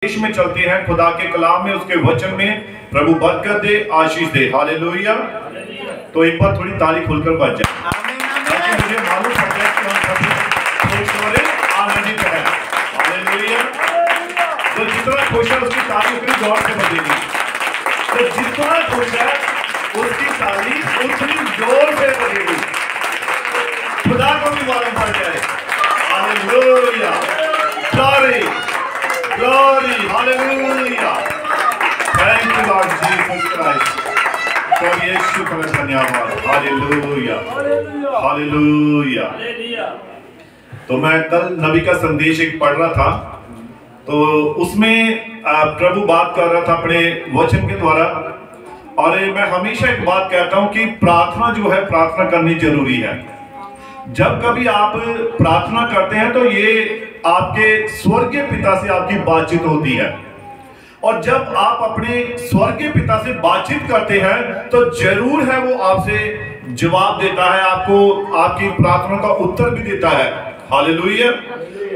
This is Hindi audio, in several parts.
देश में चलते हैं, खुदा के कलाम में, उसके वचन में प्रभु बरकत दे, आशीष दे। हालेलुया। तो एक बार थोड़ी ताली खोलकर बच जाए, ताकि मुझे मालूम पड़ जाए कि हम सभी खुश हो रहे, आनंदित हैं। हालेलुया। तो जितना खुश है उसकी ताली उतनी जोर से बजेगी। तो जितना खुश है उसकी ताली उतनी जोर से बजेगी, खुदा को भी मालूम पड़ जाए। Hallelujah. Glory Glory, hallelujah. Thank you Lord Jesus Christ. तो यीशु का धन्यवाद। Hallelujah, hallelujah. तो मैं कल नबी का संदेश एक पढ़ रहा था, तो उसमें प्रभु बात कर रहा था अपने वचन के द्वारा। और मैं हमेशा एक बात कहता हूं कि प्रार्थना जो है, प्रार्थना करनी जरूरी है। जब कभी आप प्रार्थना करते हैं तो ये आपके स्वर्गीय पिता से आपकी बातचीत होती है, और जब आप अपने स्वर्गीय पिता से बातचीत करते हैं तो जरूर है वो आपसे जवाब देता है, आपको आपकी प्रार्थना का उत्तर भी देता है। हालेलुया।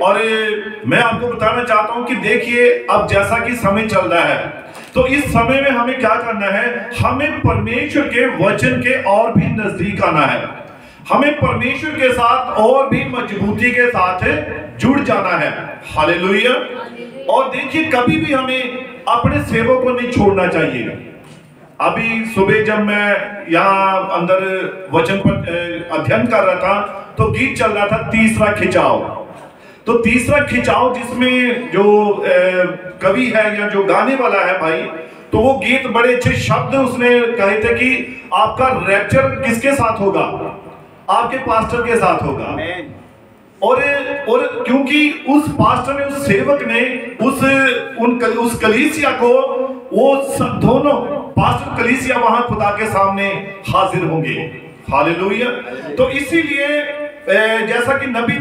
और मैं आपको बताना चाहता हूं कि देखिए, अब जैसा कि समय चल रहा है, तो इस समय में हमें क्या करना है, हमें परमेश्वर के वचन के और भी नजदीक आना है। हमें परमेश्वर के साथ और भी मजबूती के साथ जुड़ जाना है। हालेलुया। और देखिए, कभी भी हमें अपने सेवक को नहीं छोड़ना चाहिए। अभी सुबह जब मैं यहाँ अंदर वचन पर अध्ययन कर रहा था, तो गीत चल रहा था तीसरा खिंचाव। तो तीसरा खिंचाव जिसमें जो कवि है या जो गाने वाला है भाई, तो वो गीत बड़े अच्छे शब्द उसने कहे थे कि आपका रैप्चर किसके साथ होगा, आपके पास्टर के साथ होगा। और क्योंकि उस पास्टर ने, उस सेवक ने उस कलीसिया को, वो सब दोनों पास्टर कलीसिया वहां खुदा के सामने हाजिर होंगे। हालेलुया। तो इसीलिए जैसा कि नबी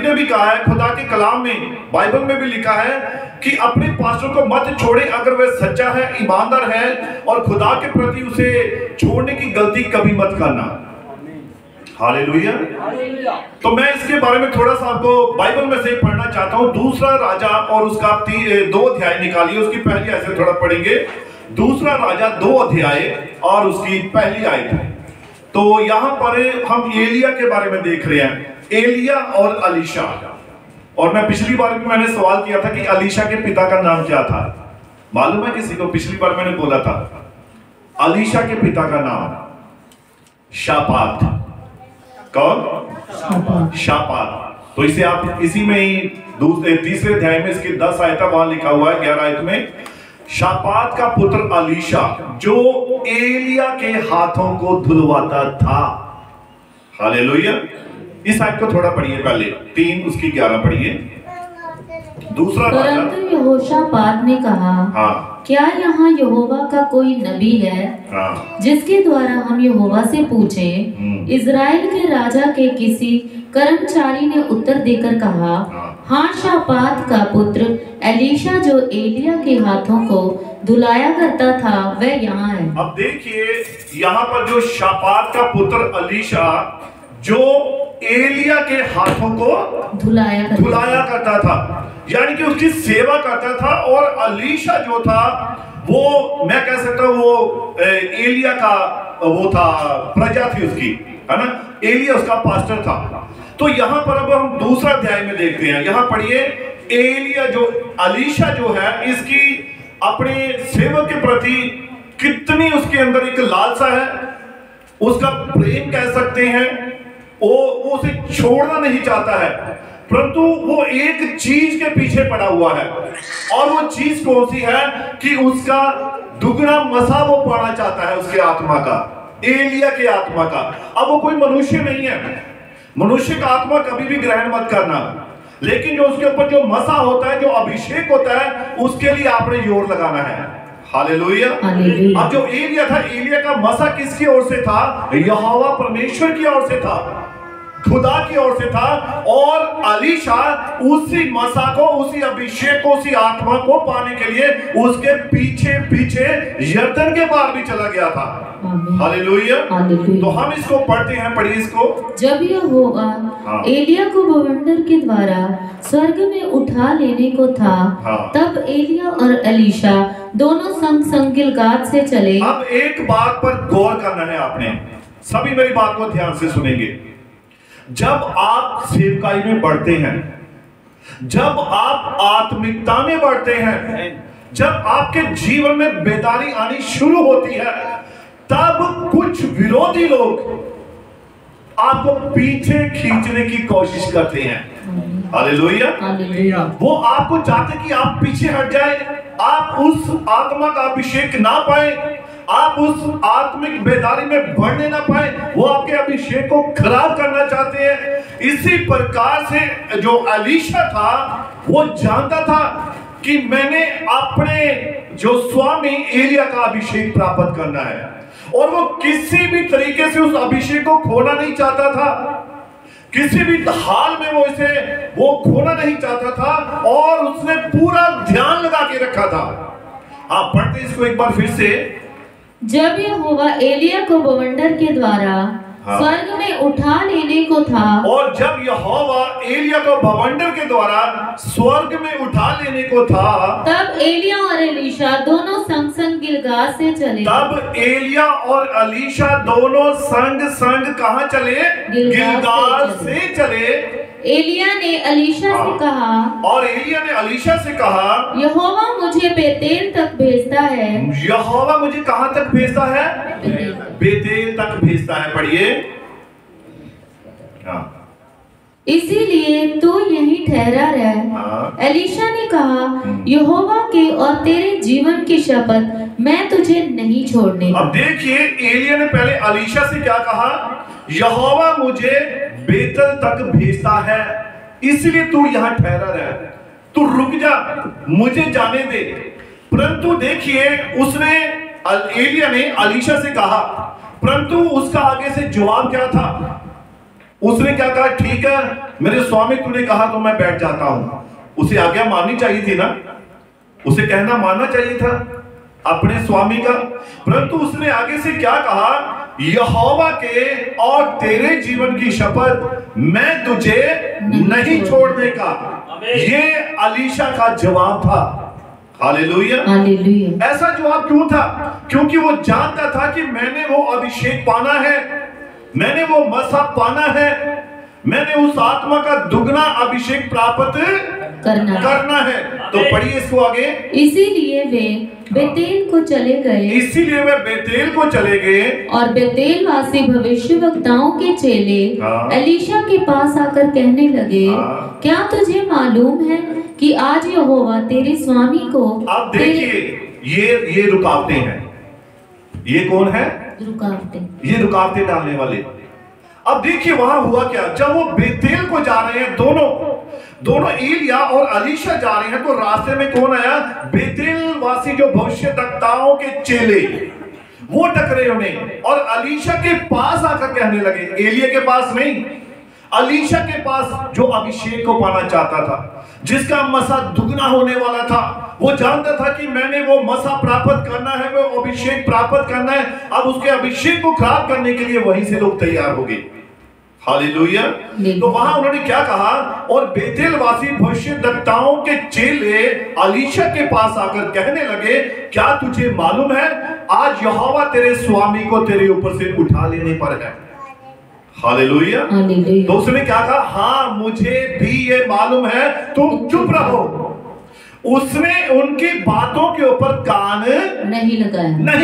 ने भी कहा है, खुदा के कलाम में, बाइबल में भी लिखा है कि अपने पास्टर को मत छोड़े अगर वह सच्चा है, ईमानदार है, और खुदा के प्रति उसे छोड़ने की गलती कभी मत करना। हालेलुया। तो मैं इसके बारे में थोड़ा सा आपको बाइबल में से पढ़ना चाहता हूं। दूसरा राजा, और उसका 2 अध्याय निकालिए, उसकी पहली आयत से थोड़ा पढ़ेंगे। दूसरा राजा 2 अध्याय और उसकी पहली आयत। तो यहां पर हम एलिया के बारे में देख रहे हैं, एलिया और अलीशा। और मैं पिछली बार भी मैंने सवाल किया था कि अलीशा के पिता का नाम क्या था, मालूम है किसी को? पिछली बार मैंने बोला था अलीशा के पिता का नाम शापात। कौन? शापात। तो इसे आप इसी में ही तीसरे अध्याय में इसकी 10 आयत वहां लिखा हुआ है, 11 आयत में, शापात का पुत्र अलीशा जो एलिया के हाथों को धुलवाता था। हालेलुया। इस आयत को थोड़ा पढ़िए, पहले 3 उसकी 11 पढ़िए। दूसरा राजा। परंतु यहोशापात ने कहा, हाँ, क्या यहाँ यहोवा का कोई नबी है, हाँ, जिसके द्वारा हम यहोवा से पूछें? इजराइल के राजा के किसी कर्मचारी ने उत्तर देकर कहा, हाँ, शापात का पुत्र एलीशा जो एलिया के हाथों को धुलाया करता था वह यहाँ है। अब देखिए, यहाँ पर जो शापात का पुत्र अलीशा जो एलिया के हाथों को धुलाया करता था, यानी कि उसकी सेवा करता था। और अलीशा जो था वो, मैं कह सकता हूं, वो एलिया का वो था, प्रजा थी उसकी, है ना। एलिया उसका पास्टर था। तो यहां पर अब हम दूसरा अध्याय में देखते हैं, यहां पढ़िए, एलिया जो अलीशा जो है, इसकी अपने सेवक के प्रति कितनी उसके अंदर एक लालसा है, उसका प्रेम कह सकते हैं। वो उसे छोड़ना नहीं चाहता है, परंतु वो एक चीज के पीछे पड़ा हुआ है। और वो चीज कौन सी है कि उसका दुगना मसा वो पाना चाहता है, उसके आत्मा का, एलिया के आत्मा का। अब वो कोई मनुष्य नहीं है, मनुष्य का आत्मा कभी भी ग्रहण मत करना, लेकिन जो उसके ऊपर जो मसा होता है, जो अभिषेक होता है, उसके लिए आपने जोर लगाना है। हालेलुया। अब जो एलिया था, एलिया का मसा किसकी ओर से था? यहोवा परमेश्वर की ओर से था। खुदा की ओर से था, और अलीशा उसी मसा को, उसी अभिषेक को, उसी आत्मा को पाने के लिए उसके पीछे पीछे यरदन के पार भी चला गया था। हालेलुया। तो हम इसको पढ़ते हैं, पढ़िए इसको। जब यहोवा एलिया को बवंडर के द्वारा स्वर्ग में उठा लेने को था, तब एलिया और एलीशा दोनों संग संग गिलगाद से चले। अब एक बात पर गौर करना है आपने, सभी मेरी बात को ध्यान से सुनेंगे। जब आप सेवकाई में बढ़ते हैं, जब आप आत्मिकता में बढ़ते हैं, जब आपके जीवन में बेदारी आनी शुरू होती है, तब कुछ विरोधी लोग आपको पीछे खींचने की कोशिश करते हैं। हालेलुया। वो आपको चाहते कि आप पीछे हट जाए, आप उस आत्मा का अभिषेक ना पाए, आप उस आत्मिक बेदारी में बढ़ने ना पाए, वो आपके अभिषेक को खराब करना चाहते हैं। इसी प्रकार से जो एलीशा था, वो जानता था कि मैंने अपने जो स्वामी एलिया का अभिषेक प्राप्त करना है, और वो किसी भी तरीके से उस अभिषेक को खोना नहीं चाहता था, किसी भी हाल में वो खोना नहीं चाहता था, और उसने पूरा ध्यान लगा के रखा था। आप पढ़ते इसको एक बार फिर से। जब यहोवा एलिया को बवंडर के द्वारा स्वर्ग में उठा लेने को था, और जब यहोवा एलिया को बवंडर के द्वारा स्वर्ग में उठा लेने को था, तब एलिया और एलीशा दोनों संग संग गिलगाद से चले। तब एलिया और एलीशा दोनों संग संग कहां चले? गिलगाद से चले। एलिया ने एलीशा से कहा, और एलिया ने एलीशा से कहा, यहोवा मुझे बेतेल तक भेजता है। यहोवा मुझे कहां तक भेजता है? बेतेल तक भेजता है। पढ़िए। इसीलिए तू यहीं ठहरा रह। एलीशा ने कहा, यहोवा के और तेरे जीवन की शपथ, मैं तुझे नहीं छोड़ने। अब देखिए, एलिया ने पहले एलीशा से क्या कहा? यहोवा मुझे बेतेल तक भेजता है, इसलिए तू यहां ठहरा रह, तू रुक जा, मुझे जाने दे। परंतु देखिए, उसने एलिया ने एलीशा से कहा, परंतु उसका आगे से जवाब क्या था? उसने क्या कहा? ठीक है मेरे स्वामी, तूने कहा तो मैं बैठ जाता हूं। उसे आज्ञा माननी चाहिए थी ना, उसे कहना मानना चाहिए था अपने स्वामी का। परंतु उसने आगे से क्या कहा? यहोवा के और तेरे जीवन की शपथ, मैं तुझे नहीं छोड़ने का। ये एलीशा का जवाब था। हालेलुया। ऐसा जवाब क्यों था? क्योंकि वो जानता था कि मैंने वो अभिषेक पाना है, मैंने वो मसा पाना है, मैंने उस आत्मा का दुगना अभिषेक प्राप्त करना है। तो पढ़िए इसको आगे। इसीलिए वे बेतेल को चले गए। इसीलिए वे बेतेल को चले गए, और बेतेल वासी भविष्यवक्ताओं के चेले एलीशा के पास आकर कहने लगे, क्या तुझे मालूम है कि आज यहोवा तेरे स्वामी को। अब देखिए, ये रुकावटें हैं। ये कौन है? रुकावटें। ये रुकावटें डालने वाले। अब देखिए वहां हुआ क्या? जब वो बेतेल को जा रहे हैं, दोनों एलिया और एलीशा जा रहे हैं, तो रास्ते में कौन आया? बेतेल वासी जो भविष्यद्वक्ताओं के चेले, वो टकरे उन्हें, और एलीशा के पास आकर कहने लगे, एलिया के पास नहीं, एलीशा के पास, जो अभिषेक को पाना चाहता था, जिसका मसा दुगना होने वाला था। वो जानता था कि मैंने वो मसा प्राप्त करना है, वो अभिषेक प्राप्त करना है। अब उसके अभिषेक को खराब करने के लिए वहीं से लोग तैयार हो गए। हालेलुया। तो वहां उन्होंने क्या कहा? और बेतेल वासी भविष्यद्वक्ताओं के चेले एलीशा के पास आकर कहने लगे, क्या तुझे मालूम है आज यहोवा तेरे स्वामी को तेरे ऊपर से उठा लेने पर है? हालेलुया। तो उसने क्या कहा? हाँ मुझे भी ये मालूम है, तुम चुप रहो। उसने उनकी बातों के ऊपर कान नहीं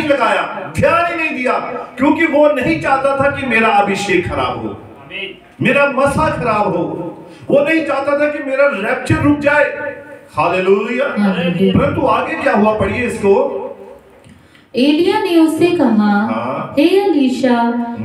लगाया, ध्यान ही नहीं दिया, क्योंकि वो नहीं चाहता था कि मेरा अभिषेक खराब हो, मेरा मसा खराब हो। वो नहीं चाहता था कि मेरा रैप्चर रुक जाए। हालेलुया। परंतु आगे क्या हुआ? पढ़िए इसको। एलिया ने उससे कहा, हाँ। हे अलीशा,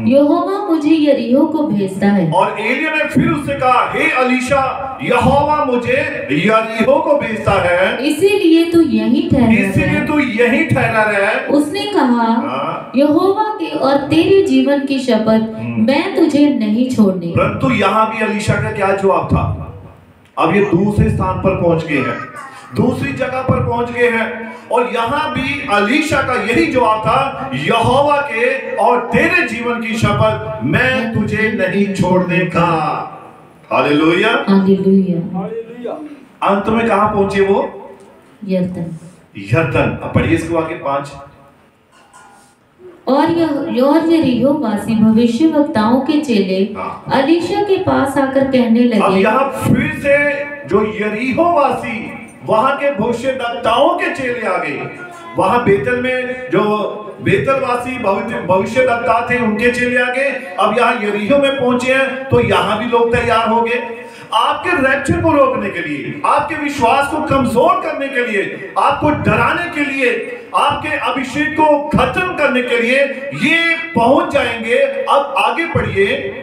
यहोवा मुझे यरीहो को भेजता है। और एलिया ने फिर उससे कहा, हे अलीशा, यहोवा मुझे यरीहो को भेजता है, इसीलिए तू यहीं ठहरा इसीलिए रह। तू यहीं ठहरा रहे। उसने कहा, हाँ। यहोवा के और तेरे जीवन की शपथ, मैं तुझे नहीं छोड़ने। परंतु यहाँ भी अलीशा का क्या जवाब था? अब ये दूसरे स्थान पर पहुंच गए हैं, दूसरी जगह पर पहुंच गए हैं, और यहां भी अलीशा का यही जवाब था, यहोवा के और तेरे जीवन की शपथ, मैं तुझे नहीं छोड़ने का। Hallelujah, hallelujah. अंत में कहां पहुंचे वो? यरदन। यरदन। अब पढ़िए इसको आगे 5। और यरीहो वासी भविष्य वक्ताओं के चेले हाँ। अलीशा के पास आकर कहने अब लगे। यहाँ फिर से जो यरीहो वासी, वहां के भविष्यद्वक्ताओं के चेले आ गए। वहां बेतल में जो बेतलवासी भविष्यद्वक्ता थे, उनके चेले आ गए। अब यहाँ यरीहो में पहुंचे हैं, तो यहाँ भी लोग तैयार हो गए आपके रैप्चर को रोकने के लिए, आपके विश्वास को कमजोर करने के लिए, आपको डराने के लिए, आपके अभिषेक को खत्म करने के लिए ये पहुंच जाएंगे। अब आगे पढ़िए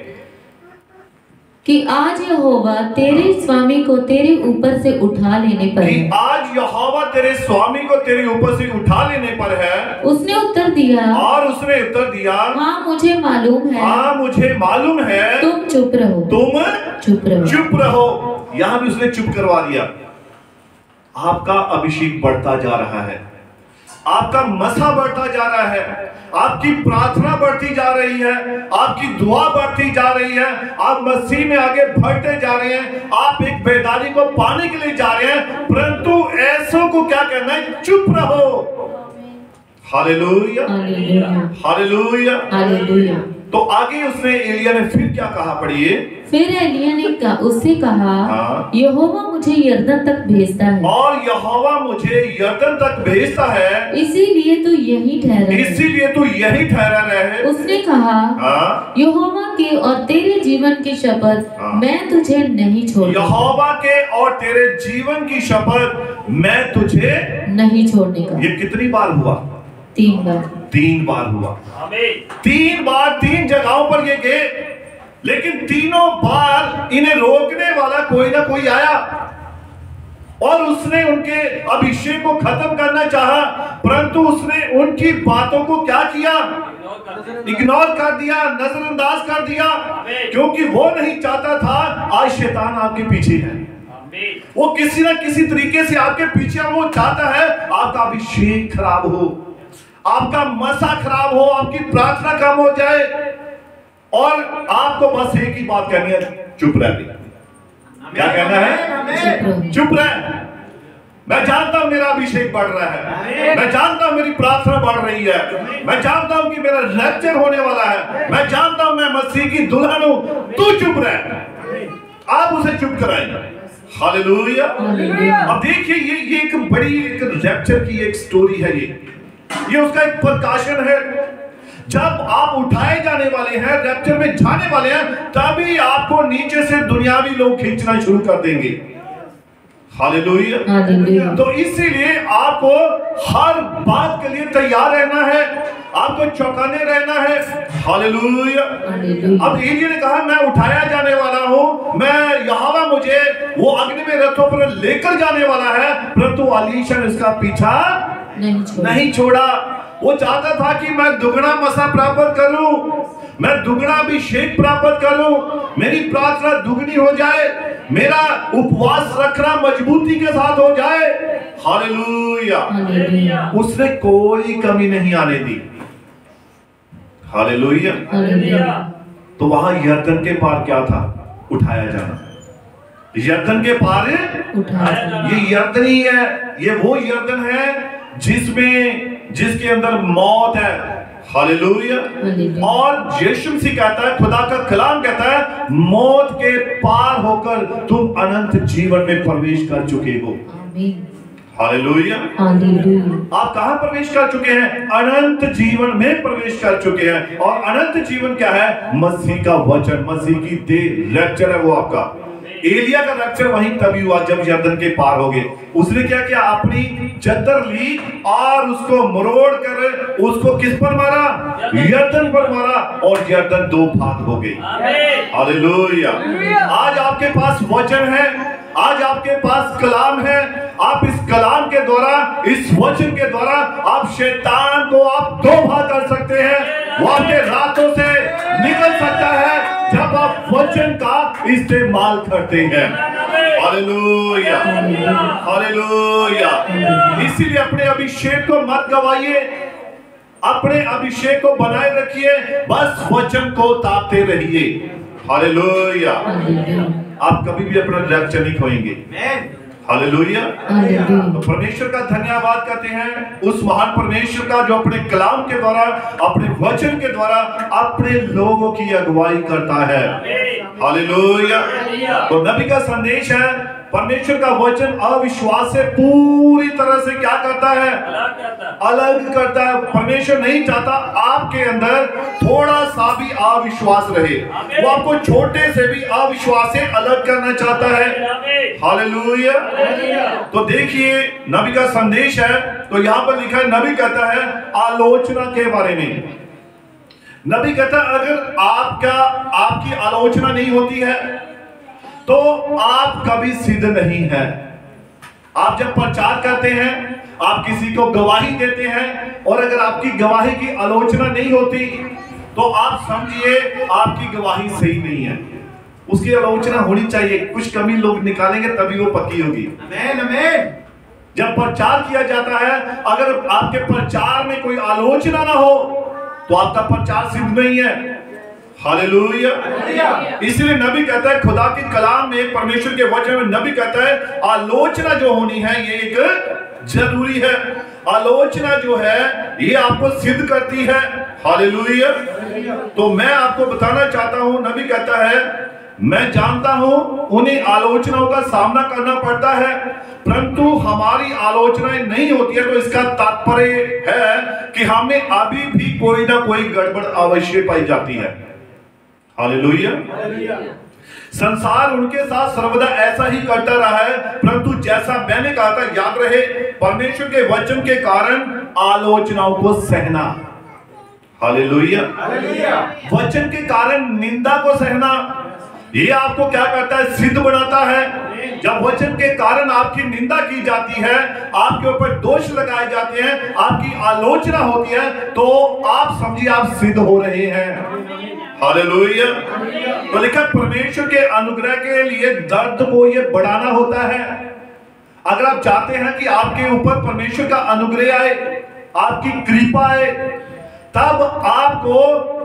कि आज यहोवा तेरे स्वामी को तेरे ऊपर से उठा लेने पर कि है। आज यहोवा तेरे स्वामी को तेरे ऊपर से उठा लेने पर है। उसने उत्तर दिया, और उसने उत्तर दिया, हाँ मुझे मालूम है। हाँ मुझे मालूम है। तुम चुप रहो, तुम चुप रहो। चुप रहो। यहां भी उसने चुप करवा दिया। आपका अभिषेक बढ़ता जा रहा है, आपका मसा बढ़ता जा रहा है, आपकी प्रार्थना बढ़ती जा रही है, आपकी दुआ बढ़ती जा रही है, आप मसीह में आगे बढ़ते जा रहे हैं, आप एक बेदारी को पाने के लिए जा रहे हैं। परंतु ऐसों को क्या करना है? चुप रहो। Hallelujah, hallelujah, hallelujah, hallelujah. तो आगे उसने एलिया ने फिर क्या कहा? पढ़िए। फिर एलिया ने उससे कहा, हाँ। यहोवा मुझे यरदन तक भेजता है, और यहोवा मुझे यरदन तक भेजता है, इसीलिए तू यहीं ठहरा रह। इसीलिए तू यहीं ठहरा रहे। उसने कहा, हाँ। यहोवा के और तेरे जीवन की शपथ, हाँ। मैं तुझे नहीं छोड़ने यहोवा के और तेरे जीवन की शपथ, मैं तुझे नहीं छोड़ने का। ये कितनी बार हुआ? 3 बार। 3 बार हुआ। 3 बार 3 जगहों पर ये गए, लेकिन तीनों बार इन्हें रोकने वाला कोई ना कोई आया और उसने उनके अभिषेक को खत्म करना चाहा, परंतु उसने उनकी बातों को क्या किया? इग्नोर कर दिया, नजरअंदाज कर दिया, क्योंकि वो नहीं चाहता था। आज शैतान आपके पीछे है, वो किसी ना किसी तरीके से आपके पीछे, वो चाहता है आपका अभिषेक खराब हो, आपका मसा खराब हो, आपकी प्रार्थना कम हो जाए, और आपको बस एक ही बात कहनी है, चुप रह। क्या कहना है? चुप रह। मैं जानता हूं मेरा अभिषेक बढ़ रहा है, मैं जानता हूं मेरी प्रार्थना बढ़ रही है, मैं जानता हूं कि मेरा रैप्चर होने वाला है, मैं जानता हूं मैं मसीह की दुल्हन हूं। तू चुप रह। आप उसे चुप कराएंगे। हालेलुया। अब देखिए ये एक बड़ी एक रैप्चर की एक स्टोरी है। ये उसका एक प्रकाशन है। जब आप उठाए जाने वाले हैं, रैप्चर में जाने वाले हैं, तभी आपको नीचे से दुनियावी लोग खींचना शुरू कर देंगे। हालेलुया। तो इसीलिए आपको हर बात के लिए तैयार रहना है, आपको चौकन्ने रहना है। हालेलुया। अब एलिया ने कहा, मैं उठाया जाने वाला हूं, मैं यहोवा मुझे वो अग्नि में रथों पर लेकर जाने वाला है, परंतु अलीशा ने इसका पीछा नहीं छोड़ा। वो चाहता था कि मैं दुगना मसा प्राप्त करूं, मैं दुगना अभिषेक प्राप्त करूं, मेरी प्रार्थना दुगनी हो जाए, मेरा उपवास रखना मजबूती के साथ हो जाए। हालेलुया। उसने कोई कमी नहीं आने दी। हालेलुया। तो वहां यरदन के पार क्या था? उठाया जाना। यरदन के पार ये यरदन ही है, ये वो यरदन है जिसके अंदर मौत है। हालेलुया। और यीशु मसीह कहता है, खुदा का कलाम कहता है, मौत के पार होकर तुम अनंत जीवन में प्रवेश कर चुके हो। हालेलुया। आप कहां प्रवेश कर चुके हैं? अनंत जीवन में प्रवेश कर चुके हैं। और अनंत जीवन क्या है? मसीह का वचन, मसीह की देह, रैप्चर है वो आपका। एलिया का रक्षण वहीं तभी हुआ जब यरदन के पार हो गए। उसने क्या किया, अपनी चद्दर ली और उसको मरोड़ कर उसको किस पर मारा, यरदन पर मारा, और यरदन 2 भाग हो गई। हालेलुया। आज आपके पास वचन है, आज आपके पास कलाम है। आप इस कलाम के द्वारा, इस वचन के द्वारा आप शैतान को आप 2 भाग कर सकते हैं। वो आपके रातों से निकल सकता है जब आप वचन का इस्तेमाल करते हैं। Hallelujah, hallelujah. इसीलिए अपने अभिषेक को मत गवाइए, अपने अभिषेक को बनाए रखिए, बस वचन को तापते रहिए। हालेलुया। आप कभी भी अपना रक्षण नहीं खोएंगे। हालेलुया। तो परमेश्वर का धन्यवाद करते हैं उस महान परमेश्वर का जो अपने कलाम के द्वारा, अपने वचन के द्वारा अपने लोगों की अगुवाई करता है। हालेलुया। तो नबी का संदेश है, परमेश्वर का वचन अविश्वास से पूरी तरह से क्या करता है, अलग करता है। परमेश्वर नहीं चाहता आपके अंदर थोड़ा सा भी अविश्वास रहे, वो आपको छोटे से भी अविश्वास से अलग करना चाहता है। हालेलुया। तो देखिए नबी का संदेश है, तो यहां पर लिखा है, नबी कहता है आलोचना के बारे में। नबी कहता है अगर आपकी आलोचना नहीं होती है तो आप कभी सिद्ध नहीं है। आप जब प्रचार करते हैं, आप किसी को गवाही देते हैं, और अगर आपकी गवाही की आलोचना नहीं होती तो आप समझिए आपकी गवाही सही नहीं है। उसकी आलोचना होनी चाहिए, कुछ कमी लोग निकालेंगे तभी वो पक्की होगी। आमीन, आमीन। जब प्रचार किया जाता है, अगर आपके प्रचार में कोई आलोचना ना हो तो आपका प्रचार सिद्ध नहीं है। हालेलुया। इसलिए नबी कहता है, खुदा के कलाम में, परमेश्वर के वचन में नबी कहता है आलोचना जो होनी है ये एक जरूरी है। आलोचना जो है ये आपको सिद्ध करती है। हालेलुया। तो मैं आपको बताना चाहता हूं, नबी कहता है मैं जानता हूं उन्हें आलोचनाओं का सामना करना पड़ता है, परंतु हमारी आलोचनाएं नहीं होती है तो इसका तात्पर्य है कि हमें अभी भी कोई ना कोई गड़बड़ अवश्य पाई जाती है। हालेलुया। संसार उनके साथ सर्वदा ऐसा ही करता रहा है, परंतु जैसा मैंने कहा था, याद रहे, परमेश्वर के वचन के कारण आलोचनाओं को सहना। हालेलुया। वचन के कारण निंदा को सहना, ये आपको क्या करता है, सिद्ध बनाता है। जब वचन के कारण आपकी निंदा की जाती है, आपके ऊपर दोष लगाए जाते हैं, आपकी आलोचना होती है, तो आप समझिए आप सिद्ध हो रहे हैं। हालेलुया। तो लिखा परमेश्वर के अनुग्रह के लिए दर्द को ये बढ़ाना होता है। अगर आप चाहते हैं कि आपके ऊपर परमेश्वर का अनुग्रह आए, आपकी कृपा आए, तब आपको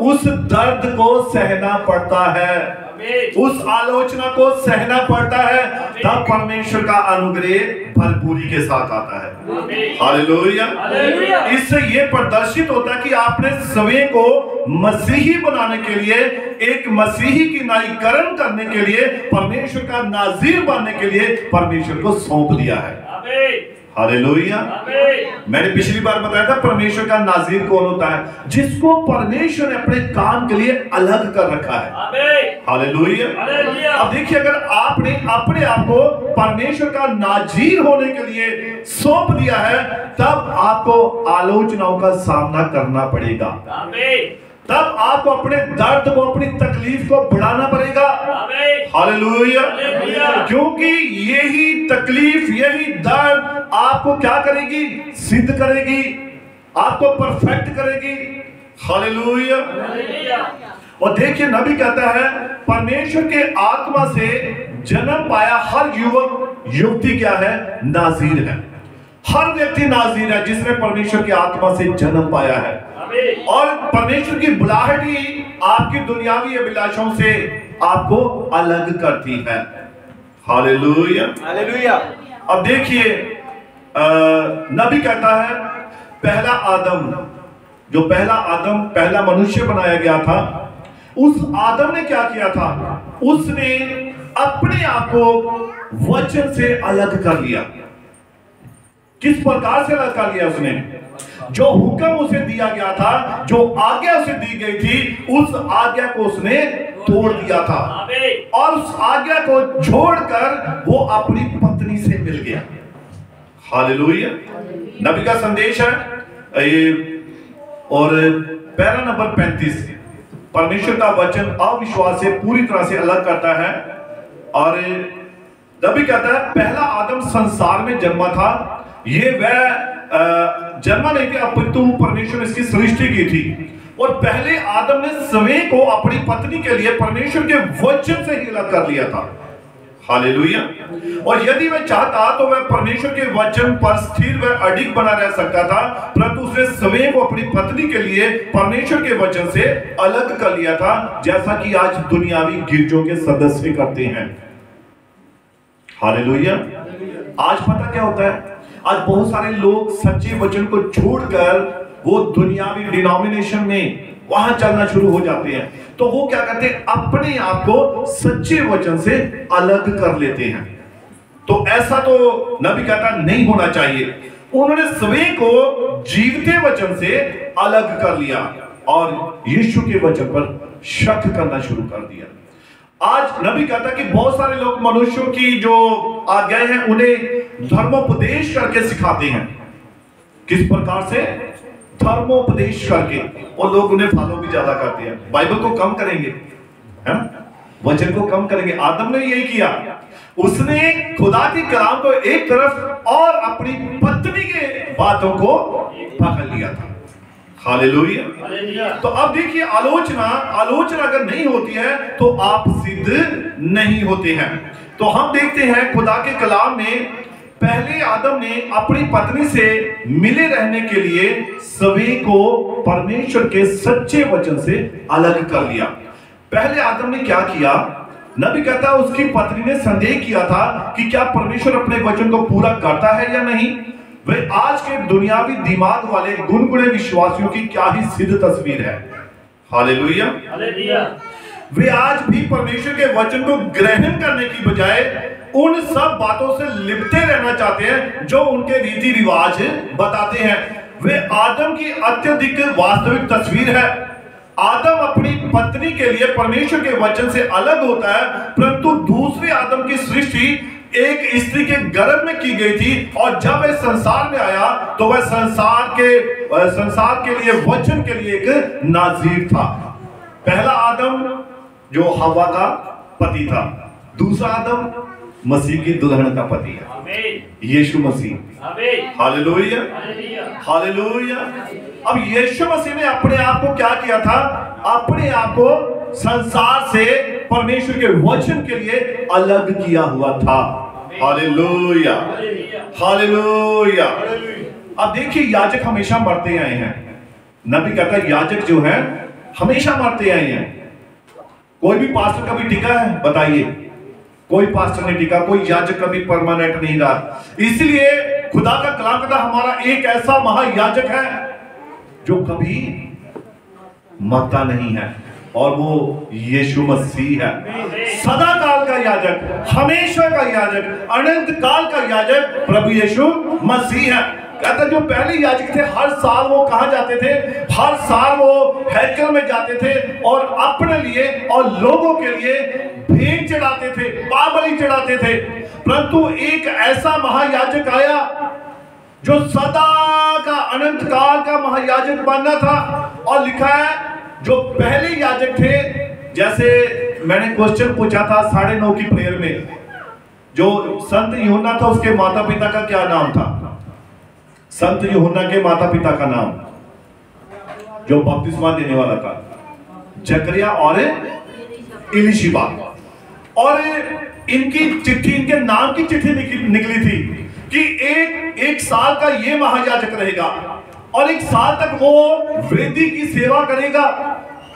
उस दर्द को सहना पड़ता है, उस आलोचना को सहना पड़ता है, तब परमेश्वर का अनुग्रह भरपूरी के साथ आता है। हालेलुया। इससे ये प्रदर्शित होता है कि आपने स्वयं को मसीही बनाने के लिए, एक मसीही की नाईकरण करने के लिए, परमेश्वर का नाज़ीर बनने के लिए परमेश्वर को सौंप दिया है। हालेलुया। मैंने पिछली बार बताया था परमेश्वर का नाज़ीर कौन होता है, जिसको परमेश्वर ने अपने काम के लिए अलग कर रखा है। हालेलुया। अब देखिए, अगर आपने अपने आप को परमेश्वर का नाज़ीर होने के लिए सौंप दिया है, तब आपको आलोचनाओं का सामना करना पड़ेगा। तब आपको अपने दर्द को, अपनी तकलीफ को बढ़ाना पड़ेगा। हालेलुया। क्योंकि यही तकलीफ, यही दर्द आपको क्या करेगी, सिद्ध करेगी, आपको परफेक्ट करेगी। हालेलुया। और देखिए नबी कहता है परमेश्वर के आत्मा से जन्म पाया हर युवक युवती क्या है, नाज़ीर है। हर व्यक्ति नाज़ीर है जिसने परमेश्वर की आत्मा से जन्म पाया है। और परमेश्वर की बुलाहट ही आपकी दुनियावी अभिलाषाओं से आपको अलग करती है। हालेलुया। हालेलुया। अब देखिए नबी कहता है पहला आदम, जो पहला आदम, पहला मनुष्य बनाया गया था, उस आदम ने क्या किया था, उसने अपने आप को वचन से अलग कर लिया। किस प्रकार से अलग कर लिया उसने? जो हुक्म उसे दिया गया था, जो आज्ञा उसे दी गई थी, उस आज्ञा को उसने तोड़ दिया था और उस आज्ञा को छोड़कर वो अपनी पत्नी से मिल गया। हालेलुया। नबी का संदेश है ये, और पैरा नंबर 35, परमेश्वर का वचन अविश्वास से पूरी तरह से अलग करता है। और नबी कहता है पहला आदम संसार में जन्मा था, ये वह जन्मा नहीं था अपितु परमेश्वर ने इसकी सृष्टि की थी। और पहले आदम ने स्वयं को अपनी पत्नी के लिए परमेश्वर के वचन से ही अलग कर लिया था। हालेलुया। और यदि वह चाहता तो वह परमेश्वर के वचन पर स्थिर व अडिग बना रह सकता था, परंतु उसने स्वयं को अपनी पत्नी के लिए परमेश्वर के वचन से अलग कर लिया था, जैसा कि आज दुनियावी गिरजों के सदस्य करते हैं। हालेलुया। आज पता क्या होता है, आज बहुत सारे लोग सच्चे वचन को छोड़कर वो दुनियावी डिनोमिनेशन में वहां चलना शुरू हो जाते हैं। तो वो क्या करते हैं, अपने आप को सच्चे वचन से अलग कर लेते हैं। तो ऐसा तो नबी कहता नहीं होना चाहिए। उन्होंने स्वयं को जीवते वचन से अलग कर लिया और यीशु के वचन पर शक करना शुरू कर दिया। आज नबी कहता कि बहुत सारे लोग मनुष्यों की जो आज्ञाएं हैं उन्हें धर्मोपदेश करके सिखाते हैं। किस प्रकार से? धर्मोपदेश करके। और लोग उन्हें फॉलो भी ज्यादा करते हैं, बाइबल को कम करेंगे, है वचन को कम करेंगे। आदम ने यही किया, उसने खुदा की कलाम को एक तरफ और अपनी पत्नी के बातों को पकड़ लिया था। हालेलुया। तो अब देखिए, आलोचना अगर नहीं होती है तो आप सिद्ध नहीं होते हैं। तो हम देखते हैं खुदा के कलाम में पहले आदम ने अपनी पत्नी से मिले रहने के लिए सभी को परमेश्वर के सच्चे वचन से अलग कर लिया। पहले आदम ने क्या किया? नबी कहता है उसकी पत्नी ने संदेह किया था कि क्या परमेश्वर अपने वचन को पूरा करता है या नहीं। वे आज के दुनियावी दिमाग वाले गुनगुने विश्वासियों की क्या ही सिद्ध तस्वीर है। हालेलुया। वे आज भी परमेश्वर के वचन को ग्रहण करने की बजाय उन सब बातों से लिपटे रहना चाहते हैं जो उनके रीति रिवाज बताते हैं। वे आदम की अत्यधिक वास्तविक तस्वीर है। आदम अपनी पत्नी के लिए परमेश्वर के वचन से अलग होता है, परंतु दूसरे आदम की सृष्टि एक स्त्री के गर्भ में की गई थी और जब वह संसार में आया तो वह संसार के लिए वचन के लिए एक नाज़ीर था। पहला आदम जो हवा का पति था, दूसरा आदम मसीह की दुल्हन का पति है, यीशु मसीह। Hallelujah, hallelujah. अब यीशु मसीह ने अपने आप को क्या किया था? अपने आप को संसार से परमेश्वर के वचन के लिए अलग किया हुआ था। Hallelujah, hallelujah. अब देखिए, याजक हमेशा मरते आए हैं। नबी कहता है याजक जो है हमेशा मरते आए हैं। कोई भी पास्टर कभी टिका है? बताइए, कोई पास्टर नहीं टिका, कोई याजक कभी परमानेंट नहीं रहा। इसलिए खुदा का कलाम कहता हमारा एक ऐसा महायाजक है जो कभी मरता नहीं है, और वो यीशु मसीह है। सदा काल का याजक, हमेशा का याजक, अनंत काल का याजक प्रभु यीशु मसीह है। कहता जो पहले याजक थे, हर साल वो कहां जाते थे? हर साल वो हैकल में जाते थे और अपने लिए और लोगों के लिए भेंट चढ़ाते थे, पाबली चढ़ाते थे। परंतु एक ऐसा महायाजक आया जो सदा का अनंत काल का महायाजक बनना था। और लिखा है जो पहले याजक थे, जैसे मैंने क्वेश्चन पूछा था 9:30 की प्रेयर में, जो संत यूहन्ना था उसके माता पिता का क्या नाम था? संत यूहन्ना के माता पिता का नाम जो बपतिस्मा देने वाला था, जकरिया और इलिशिबा। और इनकी चिट्ठी, इनके नाम की चिट्ठी निकली थी कि एक साल का ये महायाजक रहेगा और एक साल तक वो वेदी की सेवा करेगा,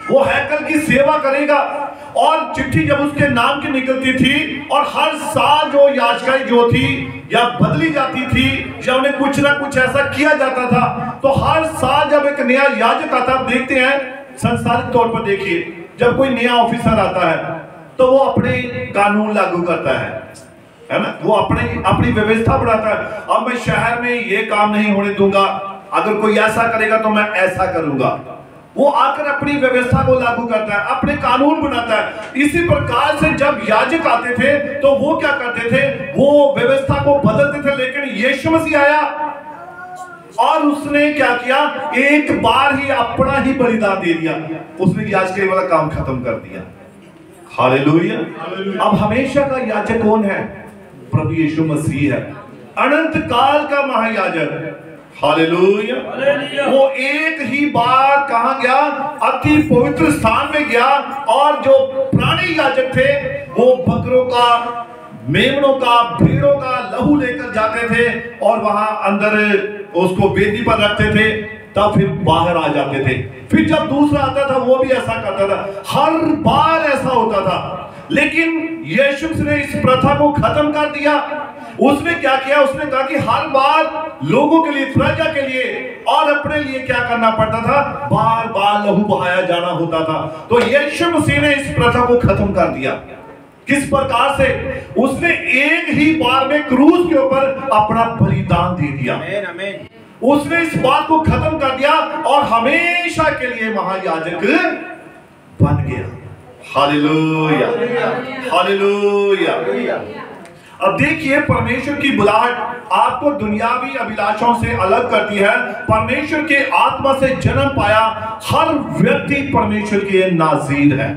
वो हैकल की सेवा करेगा। और चिट्ठी जब उसके नाम की निकलती थी और हर साल जो याजकाई जो थी या बदली जाती थी या उन्हें कुछ ना कुछ ऐसा किया जाता था, तो हर साल जब एक नया याजक आता, आप देखते हैं सांसारिक तौर पर देखिए, जब कोई नया ऑफिसर आता है तो वो अपने कानून लागू करता है ना, वो अपनी व्यवस्था बढ़ाता है। अब मैं शहर में ये काम नहीं होने दूंगा, अगर कोई ऐसा करेगा तो मैं ऐसा करूंगा। वो आकर अपनी व्यवस्था को लागू करता है, अपने कानून बनाता है। इसी प्रकार से जब याजक आते थे तो वो क्या करते थे, वो व्यवस्था को बदलते थे। लेकिन यीशु मसीह आया और उसने क्या किया, एक बार ही अपना ही बलिदान दे दिया। उसने याजक वाला काम खत्म कर दिया। हालेलुया। अब हमेशा का याजक कौन है? प्रभु यीशु मसीह है, अनंत काल का महायाजक। हालेलुया। वो एक ही बार कहां गया? अति पवित्र स्थान में गया, और जो पुराने याजक थे वो बकरों का, मेमनों का, भेड़ों का लहू लेकर जाते थे और वहां अंदर उसको वेदी पर रखते थे, तब फिर बाहर आ जाते थे। फिर जब दूसरा आता था वो भी ऐसा करता था, हर बार ऐसा होता था। लेकिन यीशु ने इस प्रथा को खत्म कर दिया। उसने क्या किया? उसने कहा कि हर बार लोगों के लिए, प्रजा के लिए और अपने लिए क्या करना पड़ता था? बार बार लहू बहाया जाना होता था। तो यीशु मसीह ने इस प्रथा को खत्म कर दिया। किस प्रकार से? उसने एक ही बार में क्रूस के ऊपर अपना बलिदान दे दिया। उसने इस बात को खत्म कर दिया और हमेशा के लिए महायाजक बन गया। Hallelujah, hallelujah. अब देखिए, परमेश्वर की बुलाहट आपको दुनियावी अभिलाषाओं से अलग करती है। परमेश्वर के आत्मा से जन्म पाया हर व्यक्ति परमेश्वर के नाज़ीर है।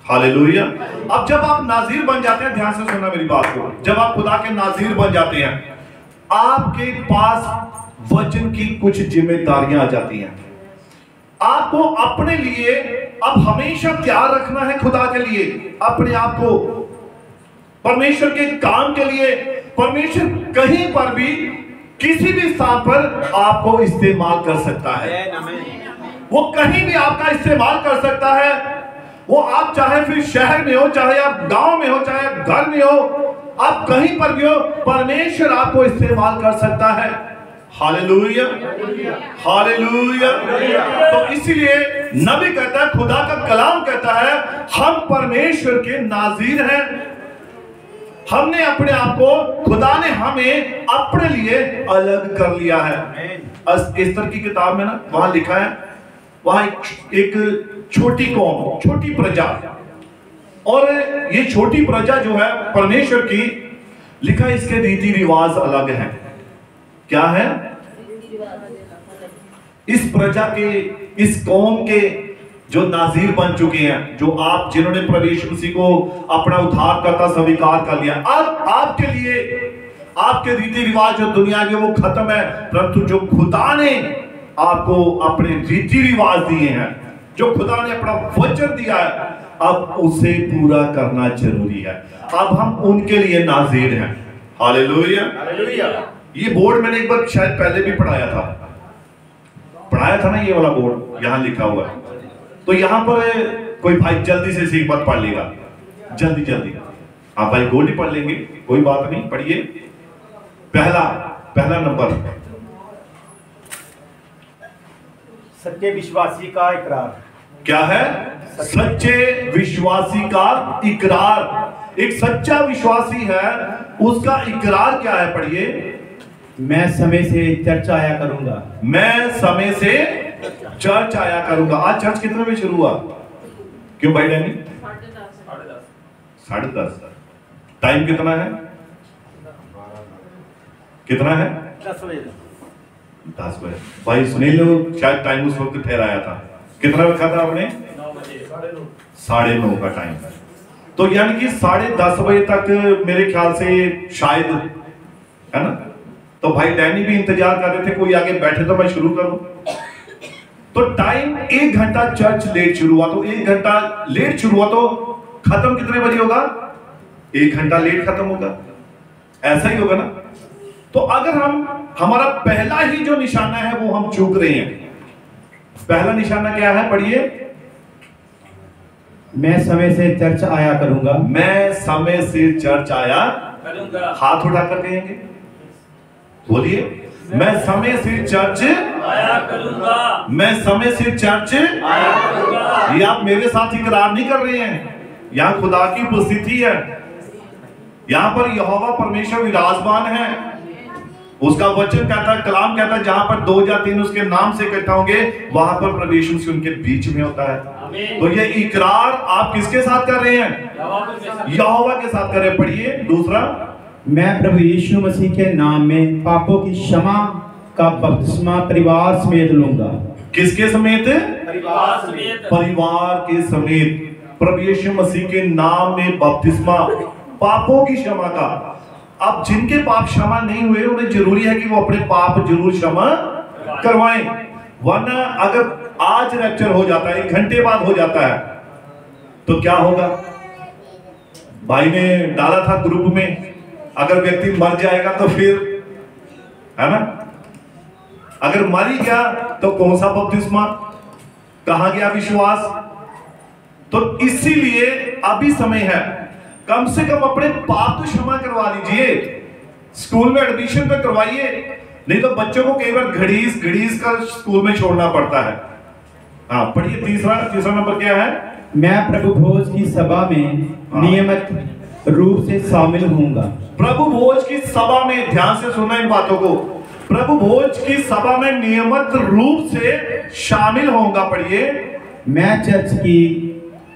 हालेलुया। अब जब आप नाज़ीर बन जाते हैं, ध्यान से सुनना मेरी बात को, जब आप खुदा के नाज़ीर बन जाते हैं, आपके पास वचन की कुछ जिम्मेदारियां आ जाती हैं। आपको अपने लिए अब हमेशा तैयार रखना है, खुदा के लिए, अपने आप को परमेश्वर के काम के लिए। परमेश्वर कहीं पर भी, किसी भी स्थान पर आपको इस्तेमाल कर सकता है। वो कहीं भी आपका इस्तेमाल कर सकता है। वो आप चाहे फिर शहर में हो, चाहे आप गांव में हो, चाहे आप घर में हो, आप कहीं पर भी हो, परमेश्वर आपको इस्तेमाल कर सकता है। Hallelujah, hallelujah. तो इसीलिए नबी कहता है, खुदा का कलाम कहता है, हम परमेश्वर के नाज़ीर हैं। हमने अपने आप को, खुदा ने हमें अपने लिए अलग कर लिया है। एस्तर की किताब में ना वहां लिखा है, वहां एक छोटी कौम, छोटी प्रजा, और ये छोटी प्रजा जो है परमेश्वर की, लिखा है इसके रीति रिवाज अलग है। क्या है? इस प्रजा के, इस कौम के जो नाज़ीर बन चुके हैं, जो आप, जिन्होंने प्रभु यीशु मसीह को अपना उद्धारकर्ता स्वीकार कर लिया, अब आपके लिए आपके रीति रिवाज जो दुनिया के वो खत्म है, परंतु जो खुदा ने आपको अपने रीति रिवाज दिए हैं, जो खुदा ने अपना वचन दिया है, अब उसे पूरा करना जरूरी है। अब हम उनके लिए नाज़ीर हैं। Hallelujah, hallelujah. ये बोर्ड मैंने एक बार शायद पहले भी पढ़ाया था ना, ये वाला बोर्ड यहाँ लिखा हुआ है। तो यहाँ पर कोई भाई जल्दी से एक बात पढ़ लेगा, जल्दी जल्दी। आप भाई गोली पढ़ लेंगे, कोई बात नहीं, पढ़िए। पहला नंबर, सच्चे विश्वासी का इकरार। क्या है? सच्चे विश्वासी का इकरार। एक सच्चा विश्वासी है, उसका इकरार क्या है? पढ़िए। मैं समय से चर्च आया करूंगा। मैं समय से चर्च आया करूंगा। आज चर्च कितने बजे शुरू हुआ? क्यों भाई डैनी? 10:30। टाइम कितना है? कितना है? 10 बजे। 10 बजे। भाई सुनील शायद टाइम उस वक्त ठहराया था, कितना रखा था आपने? 9 बजे। 9:30 का टाइम। तो यानी कि 10:30 बजे तक मेरे ख्याल से शायद, है ना? तो भाई डैनी भी इंतजार कर रहे थे, कोई आगे बैठे तो मैं शुरू करूं। तो टाइम 1 घंटा चर्च लेट शुरू हुआ, तो 1 घंटा लेट शुरू हुआ तो खत्म कितने बजे होगा? 1 घंटा लेट खत्म होगा। ऐसा ही होगा ना? तो अगर हमारा पहला ही जो निशाना है वो हम चूक रहे हैं। पहला निशाना क्या है? पढ़िए। मैं समय से चर्च आया करूंगा। मैं समय से चर्च आया करूंगा। हाथ उठाकर कहेंगे, बोलिए। मैं समय से चर्च आया करूंगा। मैं समय से चर्च आया करूंगा। ये आप मेरे साथ इकरार नहीं कर रहे हैं, यहाँ खुदा की उपस्थिति है, यहाँ पर यहोवा परमेश्वर विराजमान है। उसका वचन कहता है, कलाम कहता है, जहां पर 2 या 3 उसके नाम से इकट्ठा होंगे वहां पर प्रभु यीशु मसीह उनके बीच में होता है। तो ये इकरार आप किसके साथ कर रहे हैं? यहोवा के साथ कर रहे हैं। पढ़िए दूसरा, मैं प्रभु यीशु मसीह के नाम में पापों की क्षमा का बपतिस्मा परिवार समेत लूंगा। किसके समेत? परिवार समेत। परिवार के समेत प्रभु यीशु मसीह के नाम में बपतिस्मा, पापों की क्षमा का। अब जिनके पाप क्षमा नहीं हुए उन्हें जरूरी है कि वो अपने पाप जरूर क्षमा करवाएं, वरना अगर आज रैप्चर हो जाता है, 1 घंटे बाद हो जाता है, तो क्या होगा? भाई ने डाला था ग्रुप में, अगर व्यक्ति मर जाएगा तो फिर, है ना, अगर मर ही गया तो कौन सा बपतिस्मा, कहां गया विश्वास? तो इसीलिए अभी समय है, कम से कम अपने पाप तो क्षमा करवा लीजिए। स्कूल में एडमिशन तो करवाइए, नहीं तो बच्चों को कई बार घड़ीस कर स्कूल में छोड़ना पड़ता है। हाँ पढ़िए तीसरा नंबर क्या है? मैं प्रभु भोज की सभा में नियमित रूप से शामिल होऊंगा। प्रभु भोज की सभा में, ध्यान से सुनना इन बातों को, प्रभु भोज की सभा में नियमित रूप से शामिल होऊंगा। पढ़िए, मैं चर्च की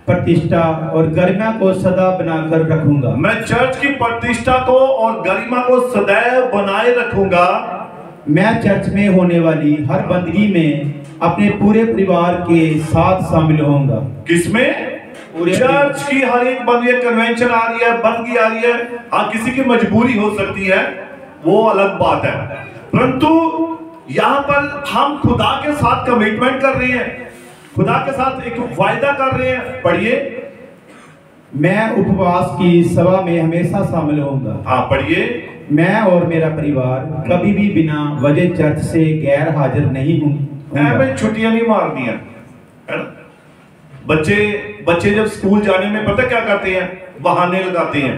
प्रतिष्ठा और गरिमा को सदा बनाकर रखूंगा। मैं चर्च की प्रतिष्ठा को और गरिमा को सदैव बनाए रखूंगा। मैं चर्च में होने वाली हर बंदगी में अपने पूरे परिवार के साथ शामिल होऊंगा। किसमें? चर्च की हर एक बंदगी, कन्वेंशन आ रही है, बंदगी आ रही है, हाँ किसी की मजबूरी हो सकती है, वो अलग बात है, परंतु यहां पर हम खुदा के साथ कमिटमेंट कर रहे हैं, खुदा के साथ एक वायदा कर रहे हैं। पढ़िए, मैं उपवास की सभा में हमेशा शामिल होऊंगा। हाँ पढ़िए, मैं और मेरा परिवार कभी भी बिना वजह चर्च से गैर हाजिर नहीं हूँ। छुट्टियां नहीं मारनी है ना? बच्चे जब स्कूल जाने में पता क्या करते हैं? बहाने लगाते हैं,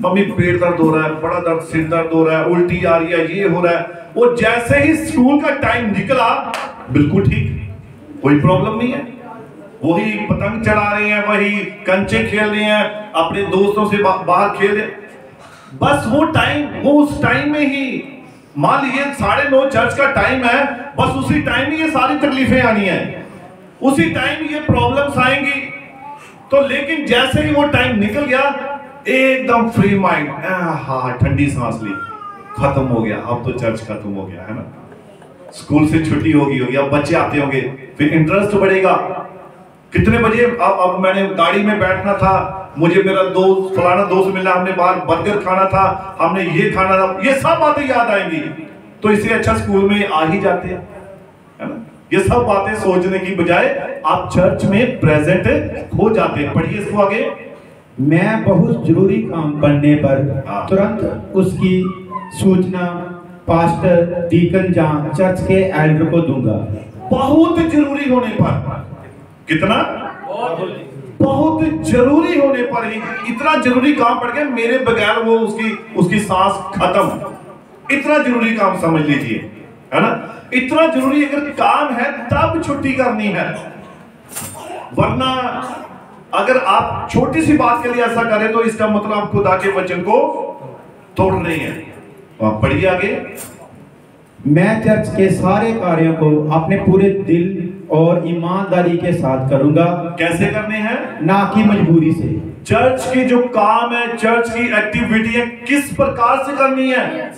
मम्मी पेट दर्द हो रहा है, बड़ा दर्द, सिर दर्द हो रहा है, उल्टी आ रही है, ये हो रहा है। वो जैसे ही स्कूल का टाइम निकला, बिल्कुल ठीक, कोई प्रॉब्लम नहीं है, वही पतंग चढ़ा रहे हैं, वही कंचे खेल रहे हैं, अपने दोस्तों से बाहर खेल रहे। बस वो उस टाइम में ही, मान लीजिए 9:30 चर्च का टाइम है, बस उसी टाइम में ये सारी तकलीफें आनी है, उसी टाइम ये प्रॉब्लम्स आएंगी। तो लेकिन जैसे ही वो टाइम निकल गया, एकदम फ्री माइंड, हाँ ठंडी सांस ली, खत्म हो गया, अब तो चर्च खत्म हो गया, है ना, स्कूल से छुट्टी होगी, अब बच्चे आते होंगे, फिर इंटरेस्ट बढ़ेगा। कितने बजे? अब मैंने गाड़ी में बैठना था, मुझे मेरा दोस्त फलाना दोस्त मिला, हमने बाहर बर्गर खाना था, हमने ये खाना था, ये सब बातें याद आएंगी। तो इससे अच्छा स्कूल में आ ही जाते हैं, है ना। ये सब बातें सोचने की बजाय आप चर्च में प्रेजेंट हो जाते हैं। पढ़िए इसको आगे। मैं बहुत जरूरी काम पड़ने पर तुरंत उसकी सूचना पास्टर, डीकन या चर्च के एल्डर को दूंगा। बहुत जरूरी होने पर, कितना? बहुत जरूरी होने पर ही, इतना जरूरी काम पड़ गया, मेरे बगैर वो उसकी सांस खत्म, इतना जरूरी काम समझ लीजिए, है ना। इतना जरूरी अगर काम है तब छुट्टी करनी है, वरना अगर आप छोटी सी बात के लिए ऐसा करें तो इसका मतलब आप खुदा के वचन को तोड़ रहे हैं। आप पढ़िए आगे। मैं चर्च के सारे कार्यों को अपने पूरे दिल और ईमानदारी के साथ करूंगा। कैसे करने हैं? ना कि मजबूरी से। चर्च की जो काम है, चर्च की एक्टिविटी है, किस प्रकार से करनी है?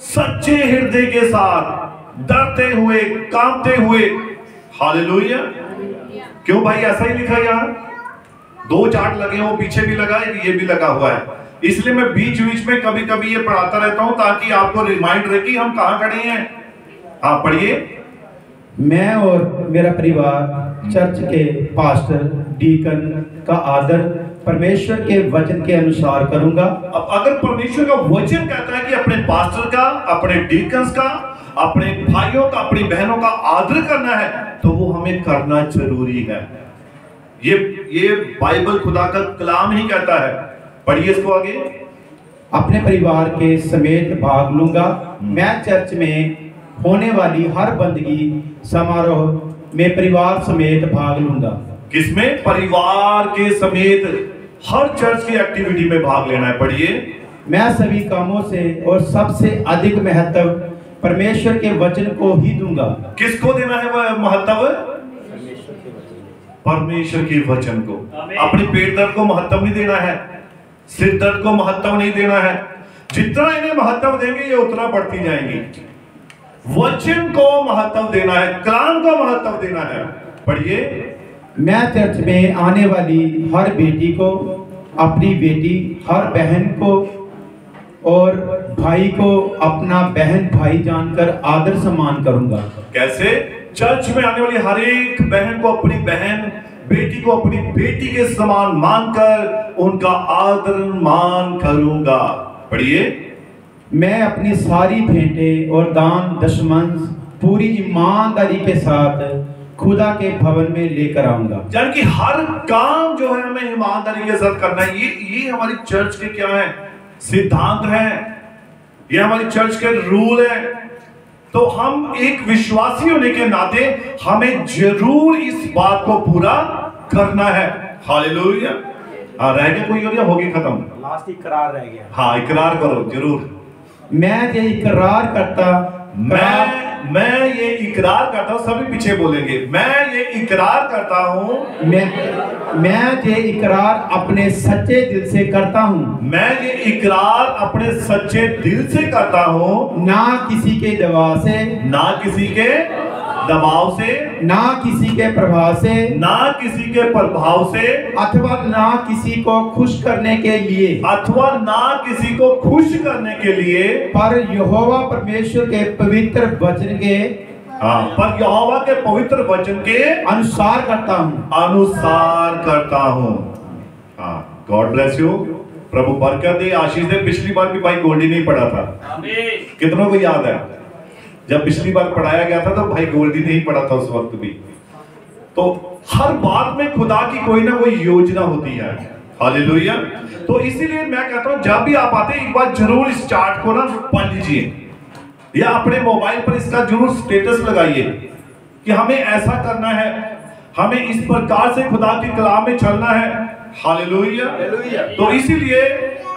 सच्चे हृदय के साथ, डरते हुए, कांपते हुए। हालेलुया। क्यों भाई? ऐसा ही लिखा है यहाँ, 2 चार्ट लगे, वो पीछे भी लगा है, ये भी लगा हुआ है, इसलिए मैं बीच बीच में कभी कभी ये पढ़ाता रहता हूं ताकि आपको रिमाइंड रहे कि हम कहां खड़े हैं। हाँ पढ़िए। मैं और मेरा परिवार चर्च के पास्टर, डीकन का आदर परमेश्वर के वचन के अनुसार करूंगा। अब अगर परमेश्वर का वचन कहता है कि अपने पास्टर का, अपने डीकन्स का, अपने भाइयों का, अपनी बहनों का आदर करना है, तो वो हमें करना जरूरी है। ये बाइबल खुदा का कलाम ही कहता है। पढ़िए इसको आगे। अपने परिवार के समेत भाग लूंगा। मैं चर्च में होने वाली हर बंदगी समारोह में परिवार समेत भाग लूंगा। किसमें? परिवार के समेत हर चर्च की एक्टिविटी में भाग लेना है। पढ़िए। मैं सभी कामों से और सबसे अधिक महत्व परमेश्वर के वचन को ही दूंगा। किसको देना है वह महत्व? परमेश्वर के वचन को। अपने पेट दर्द को महत्व नहीं देना है, सिर दर्द को महत्व नहीं देना है। जितना इन्हें महत्व देंगे ये उतना बढ़ती जाएंगी। वचन को महत्व देना है, कलाम को महत्व देना है। पढ़िए। मैं चर्च में आने वाली हर बेटी को, अपनी बेटी, हर बहन को और भाई को अपना बहन भाई जानकर आदर सम्मान करूंगा। कैसे? चर्च में आने वाली हर एक बहन को अपनी बहन, बेटी को अपनी बेटी के समान मानकर उनका आदर मान करूंगा। पढ़िए। मैं अपनी सारी भेंटें और दान दशमंश पूरी ईमानदारी के साथ खुदा के भवन में लेकर आऊंगा। यानी कि हर काम जो है हमें ईमानदारी के साथ करना है। ये हमारी चर्च के क्या है? सिद्धांत है, ये हमारी चर्च के रूल है। तो हम एक विश्वासी होने के नाते हमें जरूर इस बात को पूरा करना है। हालेलुया। रह गया कोई और या हो गया खत्म? लास्ट इकरार रह गया। हाँ, इकरार करो जरूर। मैं ये इकरार करता मैं ये इकरार करता हूँ। सभी पीछे बोलेंगे। मैं ये इकरार करता हूँ। मैं ये इकरार अपने सच्चे दिल से करता हूँ। मैं ये इकरार अपने सच्चे दिल से करता हूँ। ना किसी के दबाव से, ना किसी के दबाव से, ना किसी के प्रभाव से, ना किसी के प्रभाव से, अथवा ना किसी को खुश करने के लिए, अथवा ना किसी को खुश करने के लिए, पर यहोवा परमेश्वर के पवित्र वचन के, पर यहोवा के पवित्र वचन के अनुसार करता हूँ। अनुसार करता हूँ। God bless you. प्रभु बरकत दे, आशीष दे। पिछली बार भी भाई गोल्डी नहीं पढ़ा था। कितनों को याद है? जब पिछली बार पढ़ाया गया था तो भाई गोल्डी नहीं पढ़ा था उस वक्त भी। तो हर बात में खुदा की कोई ना कोई योजना होती है। हालेलुया। तो इसीलिए मैं कहता हूं जब भी आप आते एक बार जरूर इस चार्ट को ना पढ़ लीजिए, या अपने मोबाइल पर इसका जरूर स्टेटस लगाइए कि हमें ऐसा करना है, हमें इस प्रकार से खुदा के कलाम में चलना है। हालेलुया। तो इसीलिए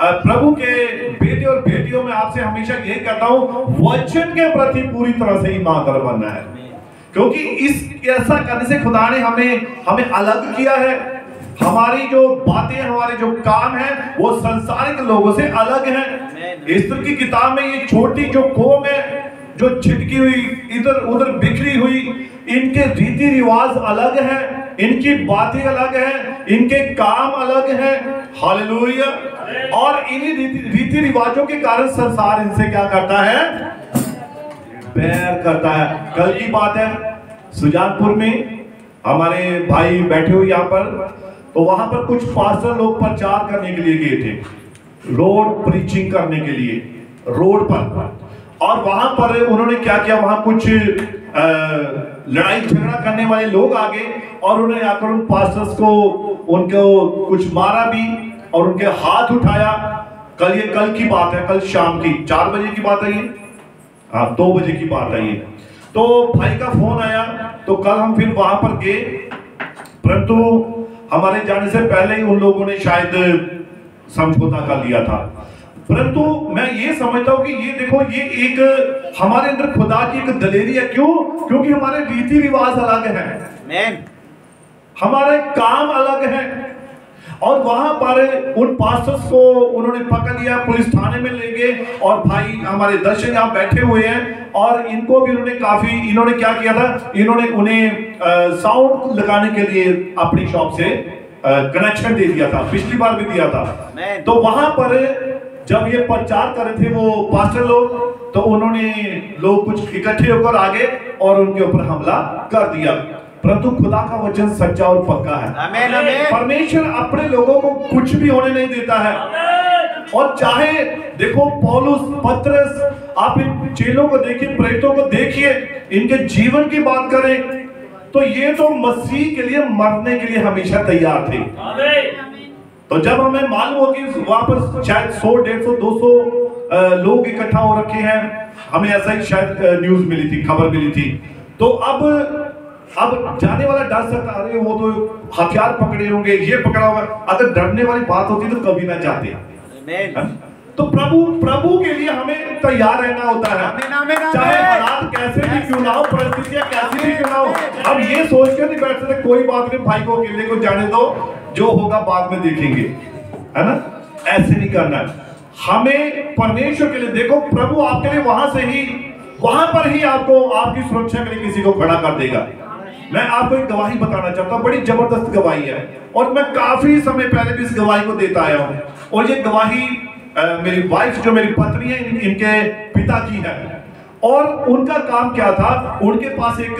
प्रभु के बेटे और बेटियों में आपसे हमेशा यही कहता हूं, वचन के प्रति पूरी तरह से ईमानदार बनना है, क्योंकि इस ऐसा करने से खुदा ने हमें अलग किया है। हमारी जो बातें, हमारे जो काम है वो संसारिक लोगों से अलग हैं। ईस्टर की किताब में ये छोटी जो कौम है, जो छिटकी हुई, इधर उधर बिखरी हुई, इनके रीति रिवाज अलग हैं, इनकी बातें अलग हैं, इनके काम अलग हैं। हालेलुया। और इन्हीं रीति रिवाजों के कारण संसार इनसे क्या करता है? बैर करता है। कल की बात है, सुजानपुर में हमारे भाई बैठे हुए यहाँ पर, तो वहां पर कुछ पास्टर लोग प्रचार करने के लिए गए थे, रोड प्रीचिंग करने के लिए रोड पर। और वहां पर उन्होंने क्या किया, वहां कुछ लड़ाई झगड़ा करने वाले लोग आ गए और उन्होंने आकर उन पास्टर्स को, उनको कुछ मारा भी और उनके हाथ उठाया। कल की बात है, कल शाम की 4 बजे की बात है ये। 2 बजे की बात है ये। तो भाई का फोन आया, तो कल हम फिर वहां पर गए, परंतु हमारे जाने से पहले ही उन लोगों ने शायद समझौता कर लिया था। परंतु मैं ये समझता हूं कि ये देखो, ये एक हमारे अंदर खुदा की एक दलेरी है। क्यों? क्योंकि हमारे रीति रिवाज अलग हैं, हमारे काम अलग हैं। और वहां पर उन पास्टर्स को उन्होंने पकड़ लिया, पुलिस थाने में ले गए। और भाई हमारे दर्शक यहाँ बैठे हुए हैं, और इनको भी इन्होंने क्या किया था, इन्होंने उन्हें साउंड लगाने के लिए अपनी शॉप से कनेक्शन दे दिया था, पिछली बार भी दिया था। तो वहां पर जब ये प्रचार कर रहे थे वो पास्टर लोग, तो उन्होंने लोग कुछ इकट्ठे होकर आ गए और उनके ऊपर हमला कर दिया। परंतु खुदा का वचन सच्चा और पक्का है। आमीन, आमीन। परमेश्वर अपने लोगों को कुछ भी होने नहीं देता है। और चाहे देखो पौलुस, पतरस, आप इन चेलों को देखिए, प्रेरितों को देखिए, इनके जीवन की बात करें तो ये तो मसीह के लिए मरने के लिए हमेशा तैयार थे। तो जब हमें मालूम हो कि वहां पर शायद 100, 150, 200 लोग इकट्ठा हो रखे हैं, हमें ऐसा ही शायद न्यूज मिली थी, खबर मिली थी। तो अब जाने वाला डर सकता, अरे वो तो हथियार पकड़े होंगे, ये पकड़ा होगा। अगर डरने वाली बात होती तो कभी ना जाते। तो प्रभु के लिए हमें तैयार रहना होता है, चाहे हालात कैसे भी क्यों ना हो, परिस्थितियां कैसी भी क्यों ना हो। अब ये सोच कर नहीं बैठ सकते कोई बात नहीं, भाई को अकेले को जाने दो, जो होगा बाद में देखेंगे, है ना। ऐसे नहीं करना है हमें परमेश्वर के लिए। देखो प्रभु आपके लिए वहां पर ही आपको आपकी सुरक्षा के लिए किसी को खड़ा कर देगा। मैं आपको एक गवाही बताना चाहता हूं, बड़ी जबरदस्त गवाही है, और मैं काफी समय पहले भी इस गवाही को देता आया हूं। और ये गवाही मेरी वाइफ जो मेरी पत्नी है इनके पिता की है। और उनका काम क्या था, उनके पास एक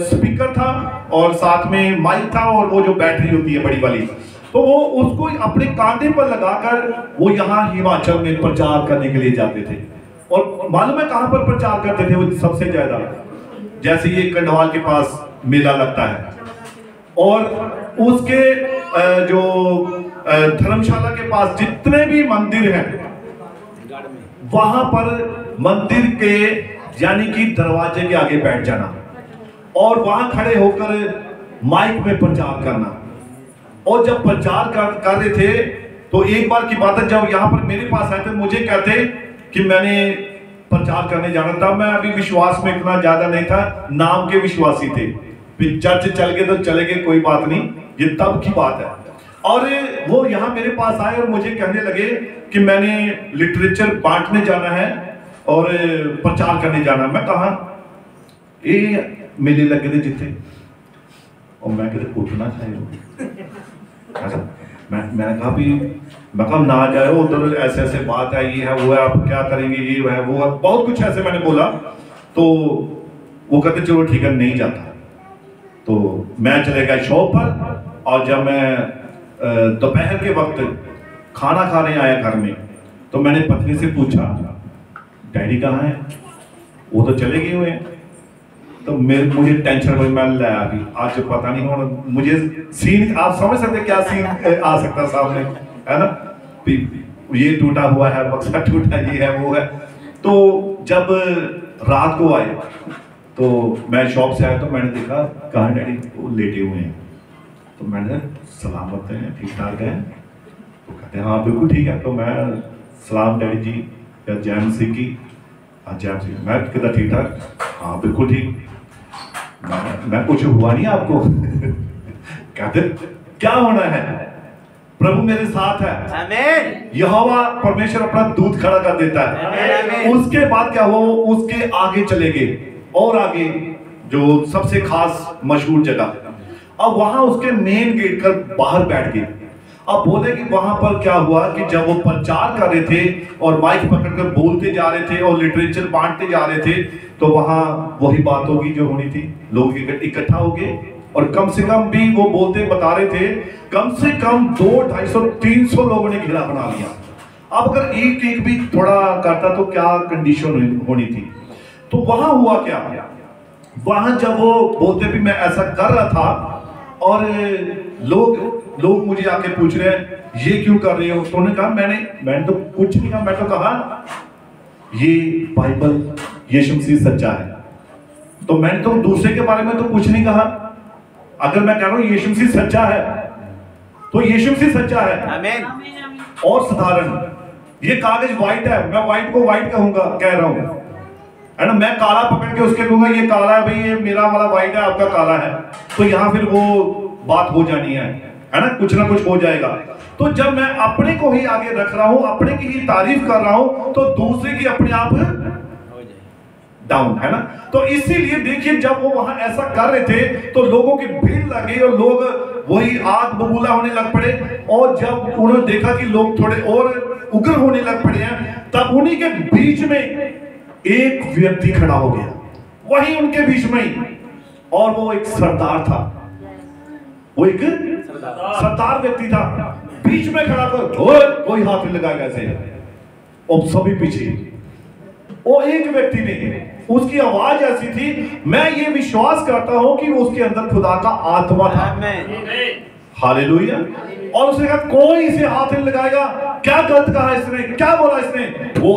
स्पीकर था और साथ में माइक था, और वो जो बैटरी होती है बड़ी वाली, तो वो उसको अपने कांधे पर लगाकर वो यहाँ हिमाचल में प्रचार करने के लिए जाते थे। और मालूम है कहां पर प्रचार करते थे वो सबसे ज्यादा? जैसे ये कंडवाल के पास मेला लगता है, और उसके जो धर्मशाला के पास जितने भी मंदिर हैं, वहां पर मंदिर के यानी कि दरवाजे के आगे बैठ जाना और वहां खड़े होकर माइक में प्रचार करना। और जब प्रचार कर रहे थे तो एक बार की बात है, जब यहाँ पर मेरे पास आए थे, मुझे कहते कि मैंने प्रचार करने जाना था। मैं अभी विश्वास में इतना ज्यादा नहीं था, नाम के विश्वासी थे, फिर चर्च चल गए तो चले गए, कोई बात नहीं, ये तब की बात है। और वो यहाँ मेरे पास आए और मुझे कहने लगे कि मैंने लिटरेचर बांटने जाना है और प्रचार करने जाना है। मैं कहा ये मेले लगे थे जिथे, और मैं कहते पूछना चाहिए। मैंने कहा भी मैं कहा ना जाए, उधर ऐसे ऐसे बात है, ये है वो है, आप क्या करेंगे, ये है वो है, बहुत कुछ ऐसे मैंने बोला। तो वो कहते चलो ठीक है, नहीं जाता। तो मैं चले गया शॉप पर, और जब मैं दोपहर के वक्त खाना खाने आया घर में, तो मैंने पत्नी से पूछा डैडी कहाँ है? वो तो चले गए हुए हैं। तो मुझे टेंशन हुई, मैं लाया अभी आज पता नहीं हो, मुझे सीन आप समझ सकते क्या सीन आ सकता सामने, है ना। ये टूटा हुआ है, बक्सा टूटा, ये है वो है। तो जब रात को आए तो मैं शॉप से आया, तो मैंने देखा कहाँ डैडी वो लेटे हुए हैं। तो मैंने सलामत हैं, ठीक ठाक हैं? तो कहते हैं हाँ बिल्कुल ठीक है। तो मैं सलाम डैडी जी, या जय मसीह की, जय मसीह। मैं कहता ठीक ठाक, हाँ बिल्कुल ठीक। मैं कुछ हुआ नहीं आपको? कहते क्या होना है, प्रभु मेरे साथ है। आमीन। यहोवा परमेश्वर अपना दूत खड़ा कर देता है। आमीन। उसके बाद क्या हुआ, उसके आगे चले गए, और आगे जो सबसे खास मशहूर जगह, अब वहां उसके मेन गेट कर बाहर बैठ गए। अब बोले कि वहां पर क्या हुआ कि जब वो प्रचार कर रहे थे और माइक पकड़कर बोलते जा रहे थे और लिटरेचर बांटते जा रहे थे, तो वहां वही बात होगी जो होनी थी, लोग इकट्ठा हो गए, और कम से कम भी वो बोलते बता रहे थे, कम से कम 200, 250, 300 लोगों ने घेरा बना लिया। अब अगर एक एक भी थोड़ा करता तो क्या कंडीशन होनी थी। तो वहां हुआ क्या, वहां जब वो बोलते भी मैं ऐसा कर रहा था, और लोग मुझे आके पूछ रहे हैं ये क्यों कर रहे हो? तो उन्होंने कहा मैंने तो कुछ नहीं कहा, मैं तो कहा ये बाइबल यीशु मसीह सच्चा है। तो मैंने तो दूसरे के बारे में तो कुछ नहीं कहा। अगर मैं कह रहा हूं यीशु मसीह सच्चा है, तो यीशु मसीह सच्चा है। आमीन। और साधारण ये कागज व्हाइट है, मैं व्हाइट को व्हाइट कहूंगा, कह रहा हूं, है ना। मैं काला पकड़ के उसके कहूंगा ये काला है भाई, ये मेरा वाला व्हाइट है, आपका काला है, तो यहां फिर वो बात हो जानी है ना, कुछ ना कुछ हो जाएगा। तो जब मैं अपने को ही आगे रख रहा हूं, अपने की ही तारीफ कर रहा हूं, तो दूसरे की अपने आप डाउन, है ना। तो इसीलिए देखिए जब वो वहां ऐसा कर रहे थे तो लोगों की भीड़ लग गई और लोग वही आग बबूला होने लग पड़े। और जब उन्होंने देखा कि लोग थोड़े और उग्र होने लग पड़े हैं, तब उन्हीं के बीच में एक व्यक्ति खड़ा हो गया, वही उनके बीच में ही, और वो एक सरदार था, वो एक सरदार व्यक्ति था, बीच में खड़ा कर कोई हाथ नहीं लगाएगा ऐसे, और सभी पीछे। वो एक व्यक्ति ने, उसकी आवाज ऐसी थी, मैं ये विश्वास करता हूं कि वो उसके अंदर खुदा का आत्मा था। हालेलुया। और उसने कहा कोई इसे हाथ नहीं लगाएगा। क्या गलत कहा इसने, क्या बोला इसने? वो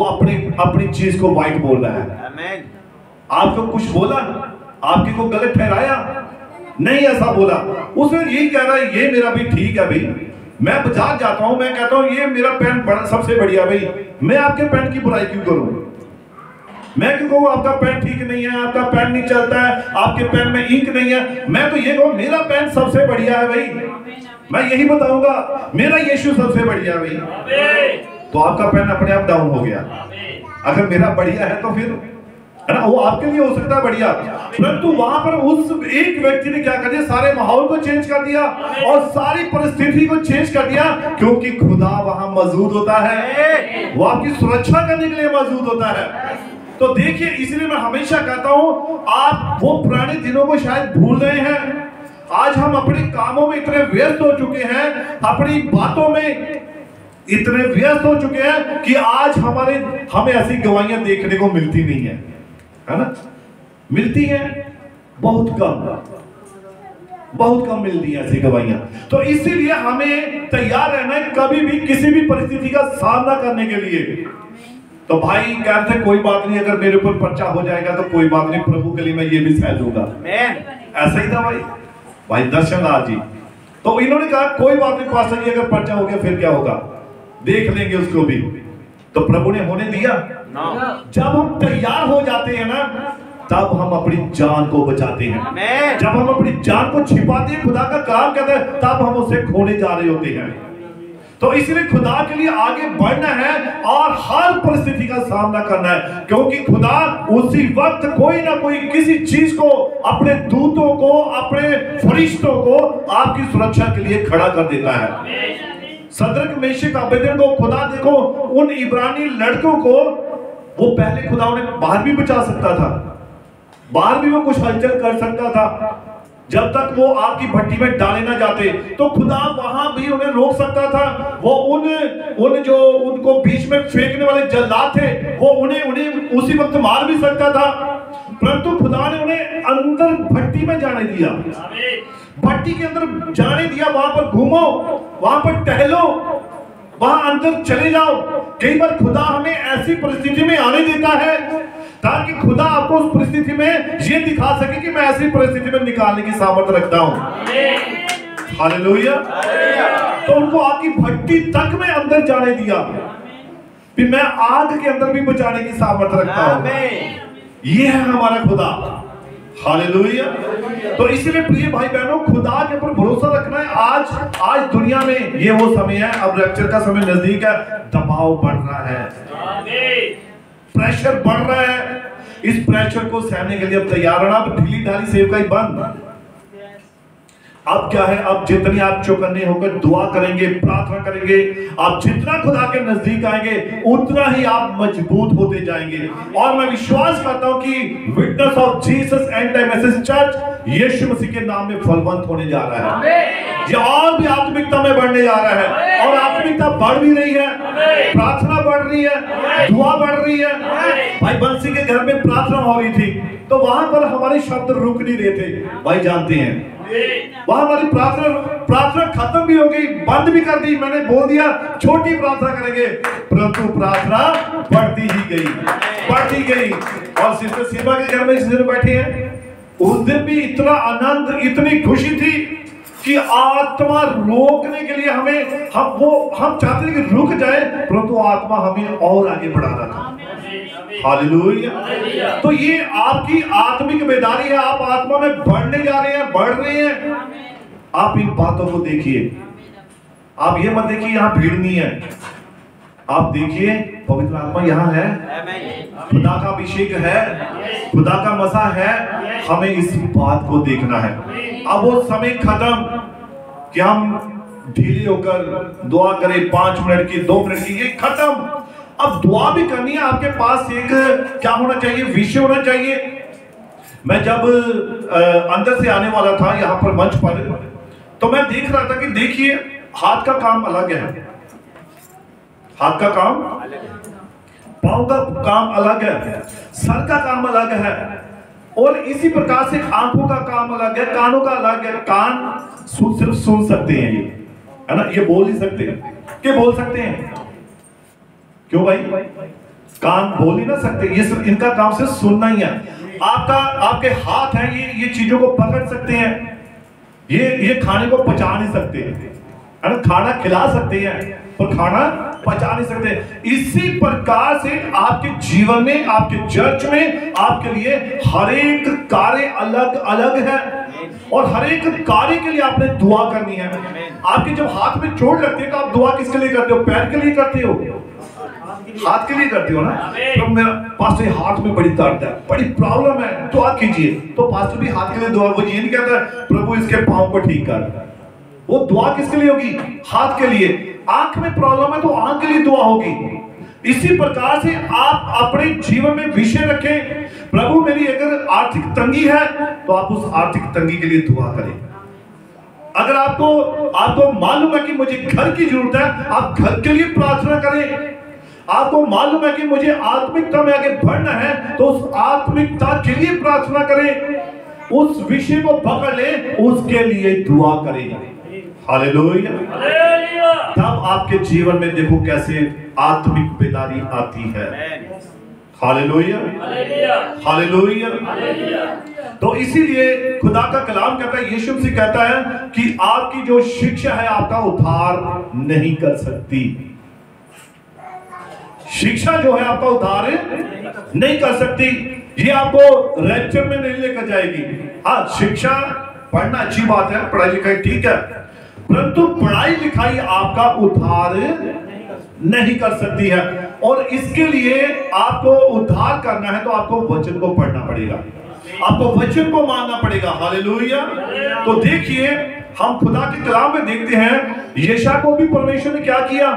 अपनी चीज को वाइट बोल रहा है। आपको कुछ बोला, आपके को गलत ठहराया नहीं, ऐसा बोला। उसने यही कह रहा है ये मेरा भी ठीक है भाई, मैं बाजार जाता हूं, मैं कहता हूं ये मेरा पेन बड़ा सबसे बढ़िया भाई, मैं आपके पेन की बुराई क्यों करूं? मैं क्यों कहूं आपका पेन ठीक नहीं है, आपका पेन नहीं चलता है, आपके पेन में इंक नहीं है? मैं तो ये कहूं मेरा पेन सबसे बढ़िया है भाई, मैं यही बताऊंगा मेरा यीशु सबसे बढ़िया है भाई। तो आपका पेन अपने आप डाउन हो गया। अगर मेरा बढ़िया है तो फिर है ना, वो आपके लिए हो सकता है बढ़िया, परंतु वहां पर उस एक व्यक्ति ने क्या कर दिया, सारे माहौल को चेंज कर दिया और सारी परिस्थिति को चेंज कर दिया, क्योंकि खुदा वहां मौजूद होता है, वो आपकी सुरक्षा करने के लिए मौजूद होता है। तो देखिए, इसलिए मैं हमेशा कहता हूं, आप वो पुराने दिनों को शायद भूल रहे हैं। आज हम अपने कामों में इतने व्यस्त हो चुके हैं, अपनी बातों में इतने व्यस्त हो चुके हैं कि आज हमें ऐसी गवाहियां देखने को मिलती नहीं है ना? मिलती है बहुत कम मिलती है ऐसी गवाहियां। तो इसीलिए हमें तैयार रहना है कभी भी किसी भी परिस्थिति का सामना करने के लिए। तो भाई कहते थे कोई बात नहीं, अगर मेरे ऊपर पर्चा हो जाएगा तो कोई बात नहीं, प्रभु के लिए मैं ये भी सह दूंगा। ऐसा ही था भाई दर्शन लाल जी। तो इन्होंने कहा कोई बात नहीं पास्टर जी, अगर पर्चा हो गया फिर क्या होगा, देख लेंगे उसको भी। तो प्रभु ने होने दिया। जब हम तैयार हो जाते हैं ना, तब हम अपनी जान को बचाते हैं। जब हम अपनी जान को छिपाते हैं, खुदा का काम कहते हैं, तब हम उसे खोने जा रहे होते हैं। तो इसलिए खुदा के लिए आगे बढ़ना है और हर परिस्थिति का सामना करना है, क्योंकि खुदा उसी वक्त कोई ना कोई किसी चीज को, अपने दूतों को, अपने फरिश्तों को आपकी सुरक्षा के लिए खड़ा कर देता है। सदरक मेशक अबेदनगो को खुदा देखो, उन इब्रानी लड़कों को वो पहले खुदा उन्हें बाहर भी बचा सकता था, बाहर भी वो कुछ हलचल कर सकता था, जब तक वो आग की भट्टी में डाले ना जाते, तो खुदा वहां भी उन्हें रोक सकता था। वो उन जो उनको बीच में फेंकने वाले जल्लाद थे, वो उन्हें उसी वक्त मार भी सकता था, परंतु खुदा ने उन्हें अंदर भट्टी में जाने दिया, भट्टी के अंदर जाने दिया। वहां पर घूमो, वहां पर टहलो, वहां अंदर चले जाओ। कई बार खुदा हमें ऐसी परिस्थिति में आने देता है ताकि खुदा आपको उस परिस्थिति में ये दिखा सके कि मैं ऐसी परिस्थिति में निकालने की सामर्थ्य रखता हूं। हालेलुया। तो उनको आग की भट्टी तक में अंदर जाने दिया, फिर मैं आग के अंदर भी बचाने की सामर्थ्य रखता हूं। ये है हमारा खुदा। हालेलुया। तो इसलिए प्रिय भाई बहनों, खुदा के ऊपर भरोसा रखना है। आज दुनिया में ये वो समय है, अब रैप्चर का समय नजदीक है, दबाव बढ़ रहा है, प्रेशर बढ़ रहा है। इस प्रेशर को सहने के लिए अब तैयार रहना। अब ढीली ढाली सेवकाई बंद। अब क्या है, अब जितनी आप चौकन्ने होकर दुआ करेंगे, प्रार्थना करेंगे, आप जितना खुदा के नजदीक आएंगे, उतना ही आप मजबूत होते जाएंगे। और मैं विश्वास करता हूं कि witness of Jesus and time message church यीशु मसीह के नाम में फलवंत होने जा रहा है। ये और भी आत्मिकता में बढ़ने जा रहा है, और आत्मिकता बढ़ भी रही है, प्रार्थना बढ़ रही है, दुआ बढ़ रही है। भाई बंसी के घर में प्रार्थना हो रही थी, तो वहां पर हमारे शब्द रुक नहीं रहे थे। भाई जानते हैं, वहां हमारी प्रार्थना खत्म भी हो गई, बंद भी कर दी। मैंने बोल दिया छोटी प्रार्थना करेंगे, परंतु प्रार्थना बढ़ती ही गई, बढ़ती गई। और सिस्टर सीमा के घर में इस दिन बैठे हैं, उस दिन भी इतना आनंद, इतनी खुशी थी कि आत्मा रोकने के लिए हम चाहते थे कि रुक जाए, परंतु आत्मा हमें और आगे बढ़ाना था। हालेलुया। तो ये आपकी आत्मिक बेदारी है, आप आत्मा में बढ़ने जा रहे हैं, बढ़ रहे हैं। आप इन बातों को देखिए, आप ये मत देखिए यहाँ भीड़ नहीं है, आप देखिए पवित्र आत्मा यहाँ है, खुदा का अभिषेक है, खुदा का मसा है। हमें इस बात को देखना है। अब वो समय खत्म कि हम ढीले होकर दुआ करें 5 मिनट की, 2 मिनट की, ये खत्म। अब दुआ भी करनी है, आपके पास एक क्या होना चाहिए, विषय होना चाहिए। मैं जब अंदर से आने वाला था यहाँ पर मंच पर, तो मैं देख रहा था कि देखिए हाथ का काम अलग है, हाथ का काम, पांव का काम अलग है, सर का काम अलग है, और इसी प्रकार से आंखों का काम अलग है, कानों का अलग है। कान सिर्फ सुन सकते हैं, ये है ना, ये बोल नहीं सकते। क्या बोल सकते हैं? क्यों भाई? कान बोल ही ना सकते, ये सिर्फ इनका काम सिर्फ सुनना ही है। आपके हाथ हैं, ये चीजों को पकड़ सकते हैं, ये खाने को पचा नहीं सकते, है ना, खाना खिला सकते हैं पर खाना पचा नहीं सकते। इसी प्रकार से आपके जीवन में, आपके चर्च में, आपके लिए हर एक कार्य अलग अलग है और हर एक कार्य के लिए आपने दुआ करनी है। आपके जब हाथ में चोट लगती है तो आप दुआ किसके लिए करते हो? पैर के लिए करते हो, हाथ के लिए करते हो ना। तो मेरा पास्टर हाथ में बड़ी दर्द है, बड़ी प्रॉब्लम है, दुआ कीजिए, तो पास्टर भी हाथ के लिए दुआ, वो ये नहीं कहता प्रभु इसके पांव को ठीक कर। वो दुआ किसके लिए होगी? हाथ के लिए। आंख में प्रॉब्लम है तो आंख के लिए दुआ होगी। इसी प्रकार से आप अपने जीवन में विषय रखें, प्रभु मेरी अगर आर्थिक तंगी है तो आप उस आर्थिक तंगी के लिए दुआ करें। अगर आपको मालूम है कि मुझे घर की जरूरत है, आप घर के लिए प्रार्थना करें। आपको मालूम है कि मुझे आत्मिकता में आगे बढ़ना है तो उस आत्मिकता के लिए प्रार्थना करें। उस विषय को पकड़ ले, उसके लिए दुआ करें। हालेलुया। तब आपके जीवन में देखो कैसे आत्मिक बेदारी आती है। Hallelujah, hallelujah. तो इसीलिए खुदा का कलाम कहता है, यीशु मसीह कहता है कि आपकी जो शिक्षा है आपका उद्धार नहीं कर सकती। शिक्षा जो है आपका उद्धार नहीं कर सकती, ये आपको रैप्चर में नहीं लेकर जाएगी। हाँ, शिक्षा पढ़ना अच्छी बात है, पढ़ाई लिखाई ठीक है, परंतु पढ़ाई लिखाई आपका उद्धार नहीं कर सकती है। और इसके लिए आपको उद्धार करना है तो आपको वचन को पढ़ना पड़ेगा, आपको वचन को मानना पड़ेगा। हालेलुया। तो देखिए, हम खुदा के कलाम में देखते हैं यशायाह को भी परमेश्वर ने क्या किया?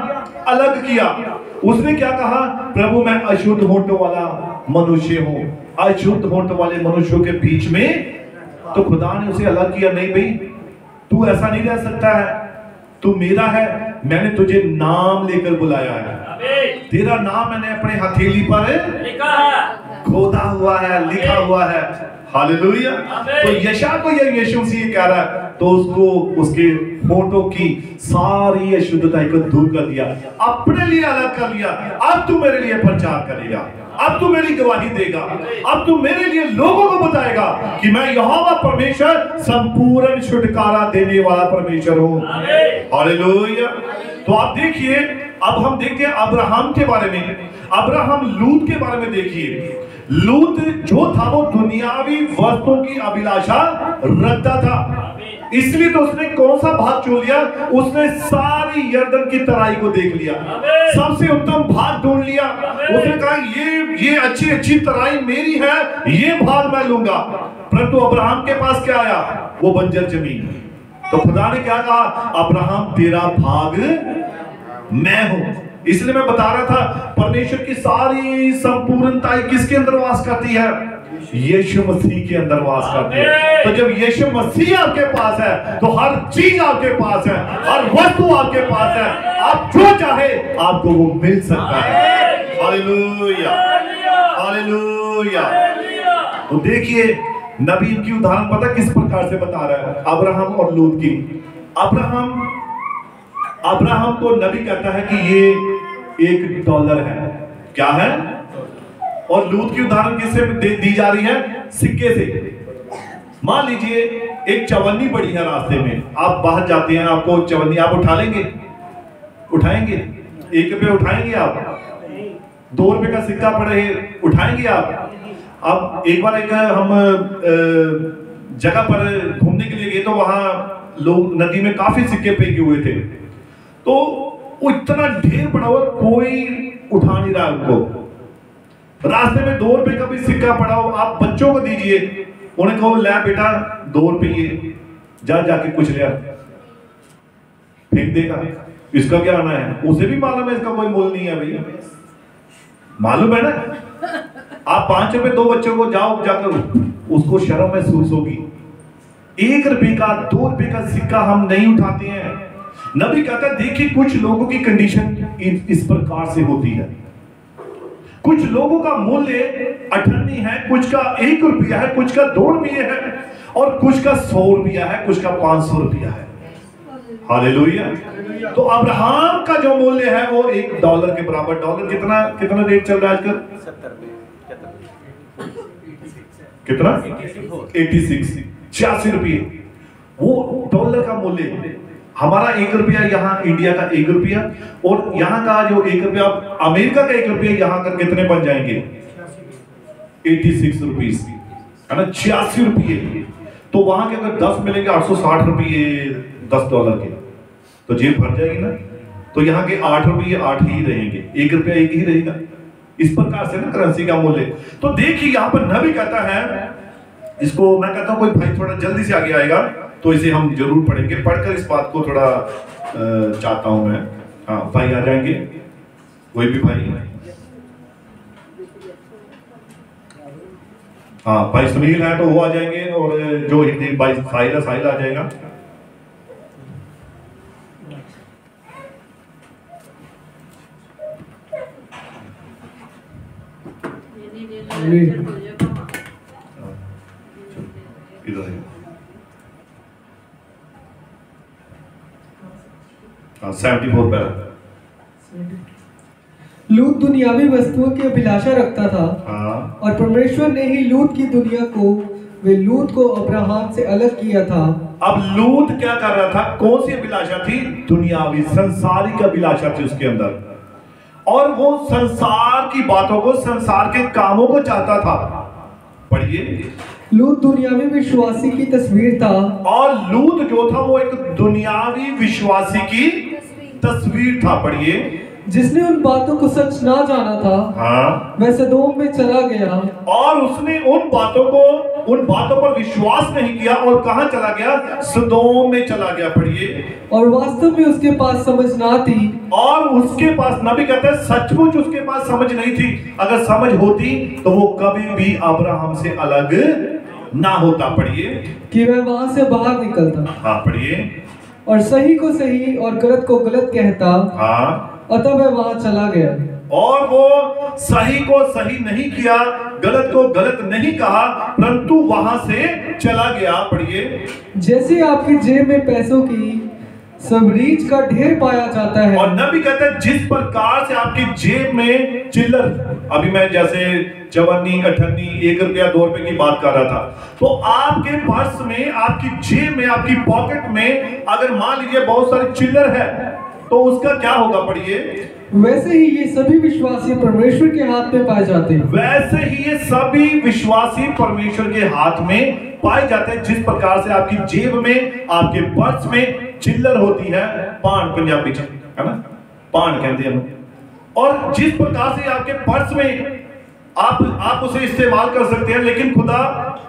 अलग किया। उसने क्या कहा? प्रभु मैं अशुद्ध होंठ वाला मनुष्य हूं, अशुद्ध होंठ वाले मनुष्यों के बीच में। तो खुदा ने उसे अलग किया। नहीं भाई, तू ऐसा नहीं रह सकता है, तू मेरा है, मैंने तुझे नाम लेकर बुलाया है, तेरा नाम मैंने अपने हथेली पर लिखा है, खोदा हुआ है, लिखा हुआ है। हालेलुया। तो यशायाह को यह यीशु मसीह कह रहा है, तो उसको उसके होठों की सारी अशुद्धता को दूर कर दिया, अपने लिए अलग कर लिया। अब तू मेरे लिए प्रचार करेगा, अब तू मेरी गवाही देगा, अब तू मेरे लिए लोगों को बताएगा कि मैं यहोवा परमेश्वर संपूर्ण छुटकारा देने वाला परमेश्वर हूं। हालेलुया। तो आप देखिए, अब हम देखते हैं अब्राहम के बारे में। अब्राहम लूत के बारे में देखिए। लूत जो था वो दुनियावी वस्तुओं की अभिलाषा रखता था, इसलिए तो उसने कौन सा भाग चुन लिया? उसने सारी यरदन की तराई को देख लिया, सबसे उत्तम भाग ढूंढ लिया। उसने कहा ये अच्छी अच्छी तराई मेरी है, ये भाग मैं लूंगा। परंतु अब्राहम के पास क्या आया? वो बंजर जमीन। तो खुदा ने क्या कहा? अब्राहम तेरा भाग मैं हूं। इसलिए मैं बता रहा था, परमेश्वर की सारी संपूर्णता किसके अंदर वास करती है? यीशु मसीह के अंदर वास करती है। तो जब यीशु मसीह आपके पास है तो हर चीज आपके पास है, हर वस्तु आपके पास है, आप जो चाहे आपको वो मिल सकता है। Hallelujah, hallelujah. तो देखिए, नबी की उदाहरण पता किस प्रकार से बता रहा है? अब्राहम और लूत की। अब्राहम को नबी कहता है कि ये $1 है। क्या है? और लूत की उदाहरण किससे दी जा रही है? सिक्के से। मान लीजिए एक चवन्नी पड़ी है रास्ते में, आप बाहर जाते हैं, आपको चवन्नी आप उठा लेंगे? उठाएंगे? ₹1 उठाएंगे आप? ₹2 का सिक्का पड़े उठाएंगे आप? अब एक बार हम जगह पर घूमने के लिए गए तो वहां लोग नदी में काफी सिक्के फेंके हुए थे, तो वो इतना ढेर पड़ा हुआ, कोई उठा नहीं रहा उनको। रास्ते में ₹2 का भी सिक्का पड़ा हो, आप बच्चों को दीजिए, उन्हें कहो ले बेटा ₹2 जाके कुछ ले फेंक देगा, इसका क्या आना है? उसे भी मालूम है इसका कोई मोल नहीं है भैया, मालूम है ना। आप ₹5 दो बच्चों को जाओ जाकर, उसको शर्म महसूस होगी। ₹1 का ₹2 का सिक्का हम नहीं उठाते हैं। नबी कहता है देखिए, कुछ लोगों की कंडीशन इस प्रकार से होती है। कुछ लोगों का मूल्य 98 है, कुछ का ₹1 है, कुछ का ₹2 है, और कुछ का ₹100 है, कुछ का ₹500 है। हालेलुया। तो अब्राहम का जो मूल्य है वो $1 के बराबर। डॉलर कितना रेट चल रहा है आजकल? कितना? 86 ₹86 वो $1 का मूल्य। हमारा 1 रुपया यहाँ इंडिया का 1 रुपया और यहाँ का जो 1 रुपया अमेरिका का 1 रुपया यहाँ का कितने बन जाएंगे? 86 रुपीज, है ना, 86 रुपये। तो वहां के अगर 10 मिलेंगे 860 रुपये $10 के, तो जेब भर जाएगी ना। तो यहाँ के 8 रुपये 8 ही रहेंगे, 1 रुपया 1 ही रहेगा। इस प्रकार से ना करेंसी का मूल्य। तो देखिए यहाँ पर नबी कहता है, इसको मैं कहता हूँ कोई भाई थोड़ा जल्दी से आगे आएगा तो इसे हम जरूर पढ़ेंगे, पढ़कर इस बात को थोड़ा चाहता हूं मैं। हाँ भाई आ जाएंगे, कोई भी भाई। हाँ भाई सुनील है तो वो आ जाएंगे, और जो हिंदी भाई साहिल आ जाएगा। इधर 74 पैरा। लूत दुनियावी वस्तुओं की अभिलाषा रखता था, और परमेश्वर ने ही लूत की दुनिया को वे लूत को अब्राहम से अलग किया था। अब लूत क्या कर रहा था? कौन सी अभिलाषा थी? दुनियावी संसारिक अभिलाषा थी उसके अंदर, और वो संसार की बातों को, संसार के कामों को चाहता था। पढ़िए। लूत दुनियावी विश्वासी की तस्वीर था, और लूत जो था वो एक दुनियावी विश्वासी की तस्वीर था। पढ़िए। जिसने उन बातों को सच ना जाना था, हाँ, वह सदोम में चला गया, और उसने उन बातों पर विश्वास नहीं किया, और कहां चला गया? सदोम में चला गया। पढ़िए। और वास्तव में उसके पास समझ ना थी, और उसके पास, नबी कहते हैं सचमुच उसके पास समझ नहीं थी। अगर समझ होती तो वो कभी भी अब्राहम से अलग ना होता। पढ़िए। कि वह वहां से बाहर निकलता। हाँ पढ़िए। और सही को सही और गलत को गलत कहता। हाँ। अतः वह वहां चला गया, और वो सही को सही नहीं किया, गलत को गलत नहीं कहा, परंतु वहां से चला गया। पढ़िए। जैसे आपकी जेब में पैसों की सब रीच का ढेर पाया जाता है, और नबी कहते हैं जिस प्रकार से आपकी जेब में चिल्लर, अभी मैं जैसे चवन्नी, अठन्नी, 1 रुपया 2 रुपए की बात कर रहा था, तो आपके पर्स में, आपकी जेब में, आपकी पॉकेट में अगर मान लीजिए बहुत सारी चिल्लर है तो उसका क्या होगा? पढ़िए। वैसे ही ये सभी विश्वासी परमेश्वर के हाथ में पाए जाते हैं। वैसे ही ये सभी विश्वासी परमेश्वर के हाथ में पाए जाते हैं। जिस प्रकार से आपकी जेब में, आपके पर्स में चिल्लर होती है, पान पंजाबी है ना, पान कहते हैं, और जिस प्रकार से आपके पर्स में आप उसे इस्तेमाल कर सकते हैं, लेकिन खुदा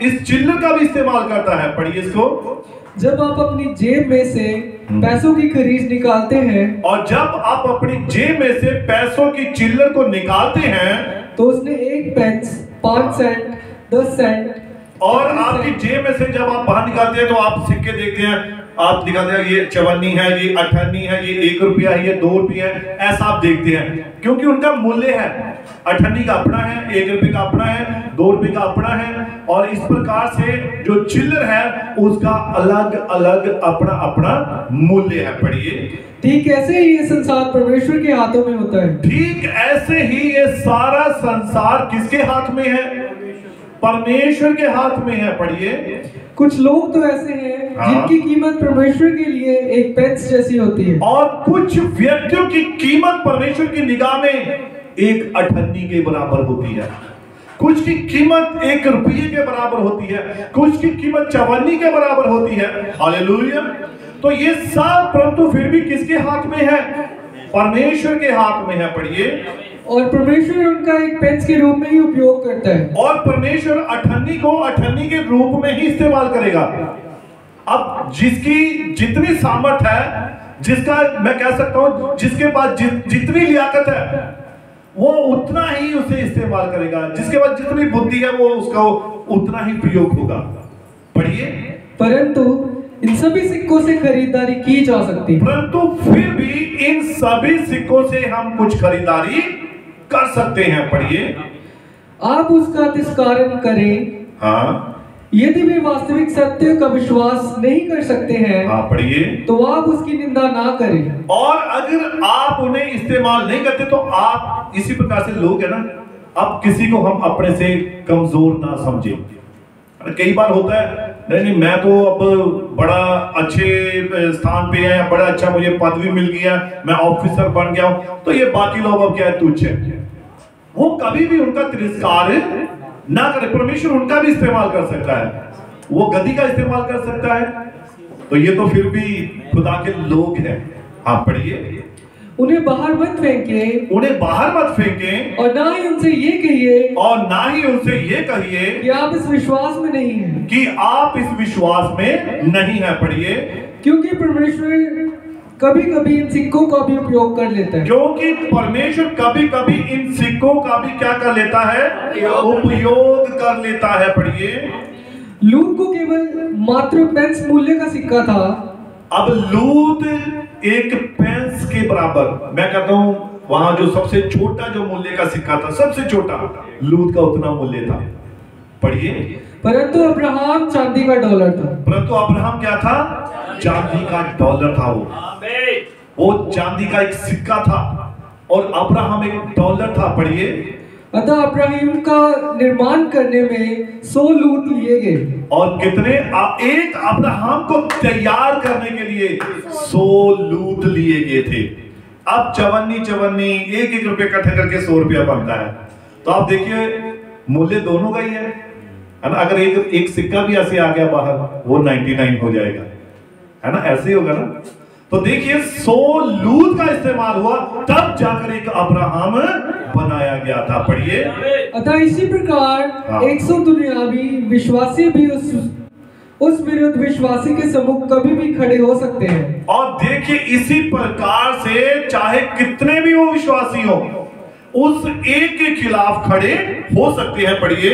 इस चिल्लर का भी इस्तेमाल करता है। पढ़िए इसको। जब आप अपनी जेब में से पैसों की खरीद निकालते हैं, और जब आप अपनी जेब में से पैसों की चिल्लर को निकालते हैं, तो उसने 1 पेंस, 5 सेंट, 10 सेंट, और आपकी जेब में से जब आप बाहर निकालते हैं तो आप सिक्के देखते हैं, आप दिखाते हैं ये चवन्नी है, ये अठन्नी है, ये 1 रुपया है, ये 2 रुपया है, ऐसा आप देखते हैं, क्योंकि उनका मूल्य है। अठन्नी का अपना है, 1 रुपये का अपना है, 2 रुपये का अपना है, और इस प्रकार से जो चिल्लर है उसका अलग अलग अपना अपना मूल्य है। पढ़िए। ठीक ऐसे ही ये संसार परमेश्वर के हाथों में होता है। ठीक ऐसे ही ये सारा संसार किसके हाथ में है? परमेश्वर के हाथ में है। पढ़िए। कुछ लोग तो ऐसे हैं जिनकी कीमत परमेश्वर के लिए 1 पेंस जैसी होती है, और कुछ व्यक्तियों की कीमत परमेश्वर की निगाह में 1 अठन्नी के बराबर होती है। कुछ की कीमत 1 रुपये के बराबर होती है, कुछ की कीमत चवन्नी के बराबर होती है। हालेलुया। तो ये सब, परंतु फिर भी किसके हाथ में है? परमेश्वर के हाथ में है। पढ़िए। और परमेश्वर उनका 1 पेंस के रूप में ही उपयोग करता है, और परमेश्वर अठन्नी को अठन्नी के रूप में ही इस्तेमाल करेगा। अब जिसकी जितनी सामर्थ है, जिसका, मैं कह सकता हूं जिसके पास जितनी लियाकत है, वो उतना ही उसे इस्तेमाल करेगा। जिसके पास जितनी बुद्धि है वो उसका उतना ही प्रयोग होगा। पढ़िए। परंतु इन सभी सिक्कों से खरीदारी की जा सकती है, परंतु फिर भी इन सभी सिक्कों से हम कुछ खरीदारी कर सकते हैं। पढ़िए। आप उसका तिरस्कार करें, हाँ, यदि वे वास्तविक सत्य का विश्वास नहीं कर सकते हैं, हाँ पढ़िए, तो आप उसकी निंदा ना करें। और अगर आप उन्हें इस्तेमाल नहीं करते तो आप, इसी प्रकार से लोग है ना, अब किसी को हम अपने से कमजोर ना समझे। कई बार होता है नहीं, मैं तो अब बड़ा अच्छे स्थान पे है, बड़ा अच्छा मुझे पदवी मिल गया, मैं ऑफिसर बन गया हूं, तो ये बाकी लोग अब क्या है, तुच्छ है। वो कभी भी उनका तिरस्कार ना करे, परमेश्वर उनका भी इस्तेमाल कर सकता है, वो गद्दी का इस्तेमाल कर सकता है। तो ये तो फिर भी खुदा के लोग हैं। हाँ पढ़िए। उन्हें बाहर मत फेंके, उन्हें बाहर मत फेंके, और ना ही उनसे ये कहिए, और ना ही उनसे ये कहिए कि आप इस विश्वास में नहीं हैं, कि आप इस विश्वास में नहीं है। पढ़िए। क्योंकि परमेश्वर कभी कभी इन सिक्कों का भी उपयोग कर लेता है। क्योंकि परमेश्वर कभी कभी इन सिक्कों का भी क्या कर लेता है, उपयोग कर लेता है। पढ़िए। लूत को केवल मात्र पेंस मूल्य का सिक्का था। अब लूत एक पेंस के बराबर, मैं कहता हूं वहां जो सबसे छोटा जो मूल्य का सिक्का था, सबसे छोटा, लूत का उतना मूल्य था। पढ़िए। परंतु अब्राहम चांदी का डॉलर था। परंतु अब्राहम क्या था, चांदी का डॉलर था। वो चांदी का एक सिक्का था और अब्राहम एक डॉलर था। पढ़िए। अतः अब्राहम का निर्माण करने में 100 लूत लिए गए। और कितने, एक अब्राहम को तैयार करने के लिए 100 लूत लिए गए थे। अब चवन्नी एक एक रुपए इकट्ठे करके 100 रुपया बनता है। तो आप देखिए मूल्य दोनों का ही है ना। अगर एक सिक्का भी ऐसे आ गया बाहर, वो 99 हो जाएगा, है ना, ऐसे ही होगा ना। तो देखिए 100 लूत का इस्तेमाल हुआ, तब जाकर एक अब्राहम बनाया गया था। पढ़िए। अतः इसी प्रकार 100 दुनियावी विश्वासी भी उस विरुद्ध विश्वासी के सम्मुख कभी भी खड़े हो सकते हैं। और देखिए इसी प्रकार से चाहे कितने भी वो विश्वासी हो, उस एक के खिलाफ खड़े हो सकते हैं। पढ़िए।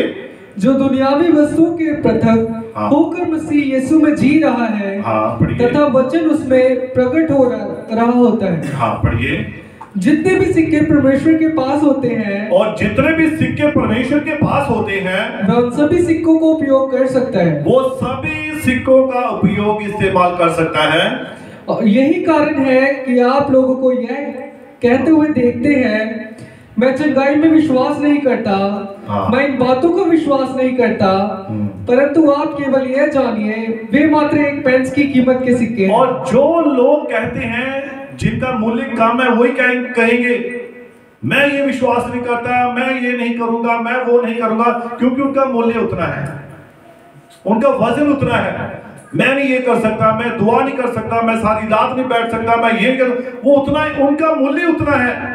जो दुनियावी वस्तुओं के पृथक होकर मसीह यीशु में जी रहा है, तथा वचन उसमें प्रकट हो रहा होता है। हाँ पढ़िए। जितने भी सिक्के परमेश्वर के पास होते हैं, और जितने भी सिक्के परमेश्वर के पास होते हैं, वह उन सभी सिक्कों को उपयोग कर सकता है। वो सभी सिक्कों का उपयोग इस्तेमाल कर सकता है। और यही कारण है कि आप लोगों को यह कहते हुए देखते हैं, मैं चंगाई में विश्वास नहीं करता, मैं इन बातों को विश्वास नहीं करता, परंतु आप केवल यह जानिए वे मात्र एक पेंस की कीमत के सिक्के। और जो लोग कहते हैं जिनका मूल्य कम है, वही कहेंगे मैं ये विश्वास नहीं करता, मैं ये नहीं करूंगा, मैं वो नहीं करूंगा, क्योंकि उनका मूल्य उतना है, उनका वजन उतना है। मैं नहीं ये कर सकता, मैं दुआ नहीं कर सकता, मैं सारी रात नहीं बैठ सकता, मैं ये कर, वो उतना, उनका मूल्य उतना है।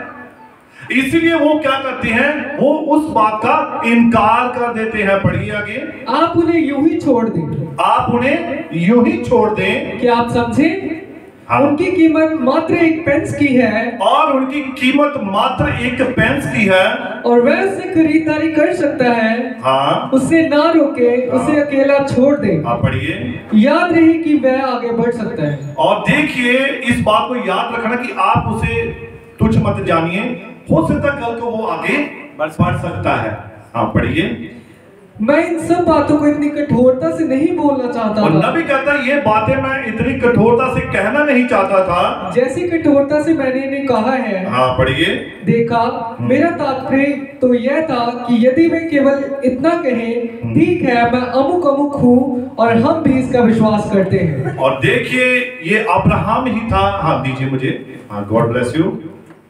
इसलिए वो क्या करते हैं, वो उस बात का इनकार कर देते हैं। पढ़िए आगे। आप उन्हें यूं ही छोड़ दें, आप उन्हें यूं ही छोड़ दें, कि आप समझें उनकी कीमत मात्र एक पेंस की है, और उनकी कीमत मात्र एक पेंस की है, और वह उससे खरीदारी कर सकता है। हाँ, उसे ना रोके, उसे अकेला छोड़ दे। आप पढ़िए। याद रहे कि वह आगे बढ़ सकता है। और देखिए इस बात को याद रखना कि आप उसे तुच्छ मत जानिए, हो सकता कल को वो आगे बढ़ सकता है। हाँ पढ़िए। मैं इन सब बातों को इतनी कठोरता से नहीं बोलना चाहता और था, नबी कहता है ये बातें मैं इतनी कठोरता से कहना नहीं चाहता था, जैसी कठोरता से मैंने इन्हें कहा है। हाँ पढ़िए। देखा, मेरा तात्पर्य तो यह था कि यदि वे केवल इतना कहें, ठीक है मैं अमुक अमुक हूँ और हम भी इसका विश्वास करते हैं। और देखिए ये अब्राहम ही था। हाँ दीजिए मुझे। हाँ गॉड ब्लेस यू।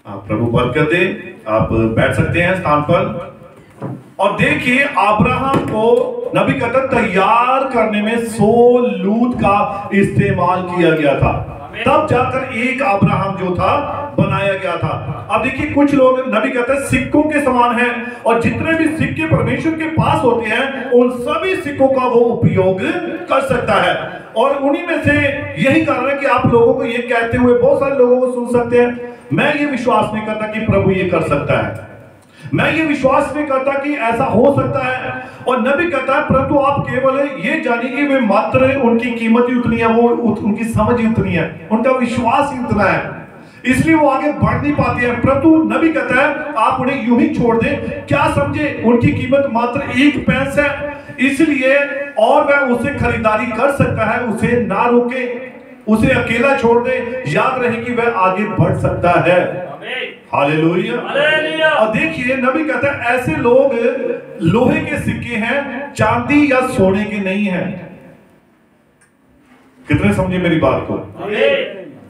प्रभु बरकत दे। आप बैठ सकते हैं स्थान पर। और देखिए अब्राहम को नबी कहता तैयार करने में 100 लूत का इस्तेमाल किया गया था, तब जाकर एक अब्राहम जो था बनाया गया था। अब देखिए कुछ लोग नबी कहते हैं सिक्कों के समान हैं, और जितने भी सिक्के परमेश्वर के पास होते हैं उन सभी सिक्कों का वो उपयोग कर सकता है। और उन्हीं में से यही कारण है कि आप लोगों को ये कहते हुए बहुत सारे लोगों को सुन सकते हैं, मैं ये विश्वास नहीं करता कि प्रभु ये कर सकता है, मैं ये विश्वास नहीं करता कि ऐसा हो सकता है। और नबी कहता है परंतु आप केवल ये जानिए कि वे मात्र उनकी कीमत ही उतनी है, वो उनकी समझ ही उतनी है, उनका विश्वास ही उतना है, इसलिए वो आगे बढ़ नहीं पाते हैं। परंतु नबी कहता है आप उन्हें यूं ही छोड़ दें। क्या समझे, उनकी कीमत मात्र एक पैस है, इसलिए और वह उसे खरीदारी कर सकता है, उसे ना रोके, उसे अकेला छोड़ दे। याद रहे कि वह आगे बढ़ सकता है। हालेलुया। और देखिए नबी कहता है ऐसे लोग लोहे के सिक्के हैं, चांदी या सोने के नहीं हैं। कितने समझे मेरी बात को?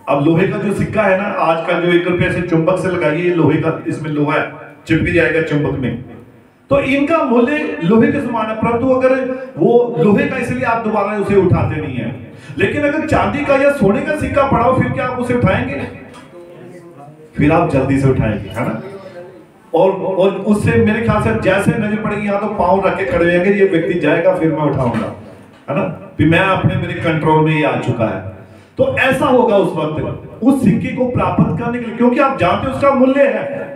अब लोहे का जो सिक्का है ना, आज का जो 1 रुपये से चुंबक से लगाइए, लोहे का, इसमें लोहा है, चिपक जाएगा चुंबक में, तो इनका मूल्य लोहे के समान है। परंतु अगर वो लोहे का इसलिए आप दोबारा उसे उठाते नहीं है, लेकिन अगर चांदी का या सोने का सिक्का पड़ा हो, फिर क्या आप उसे उठाएंगे? फिर आप जल्दी से उठाएंगे, है ना? और उससे मेरे ख्याल से जैसे नजर पड़ेगी, यहाँ तो पाँव रख के खड़े रहेंगे, ये व्यक्ति जाएगा फिर मैं उठाऊंगा, है ना? फिर मैं अपने मेरे कंट्रोल में ही आ चुका है। तो ऐसा होगा उस वक्त उस सिक्के को प्राप्त करने के लिए, क्योंकि आप जानते हो उसका मूल्य है,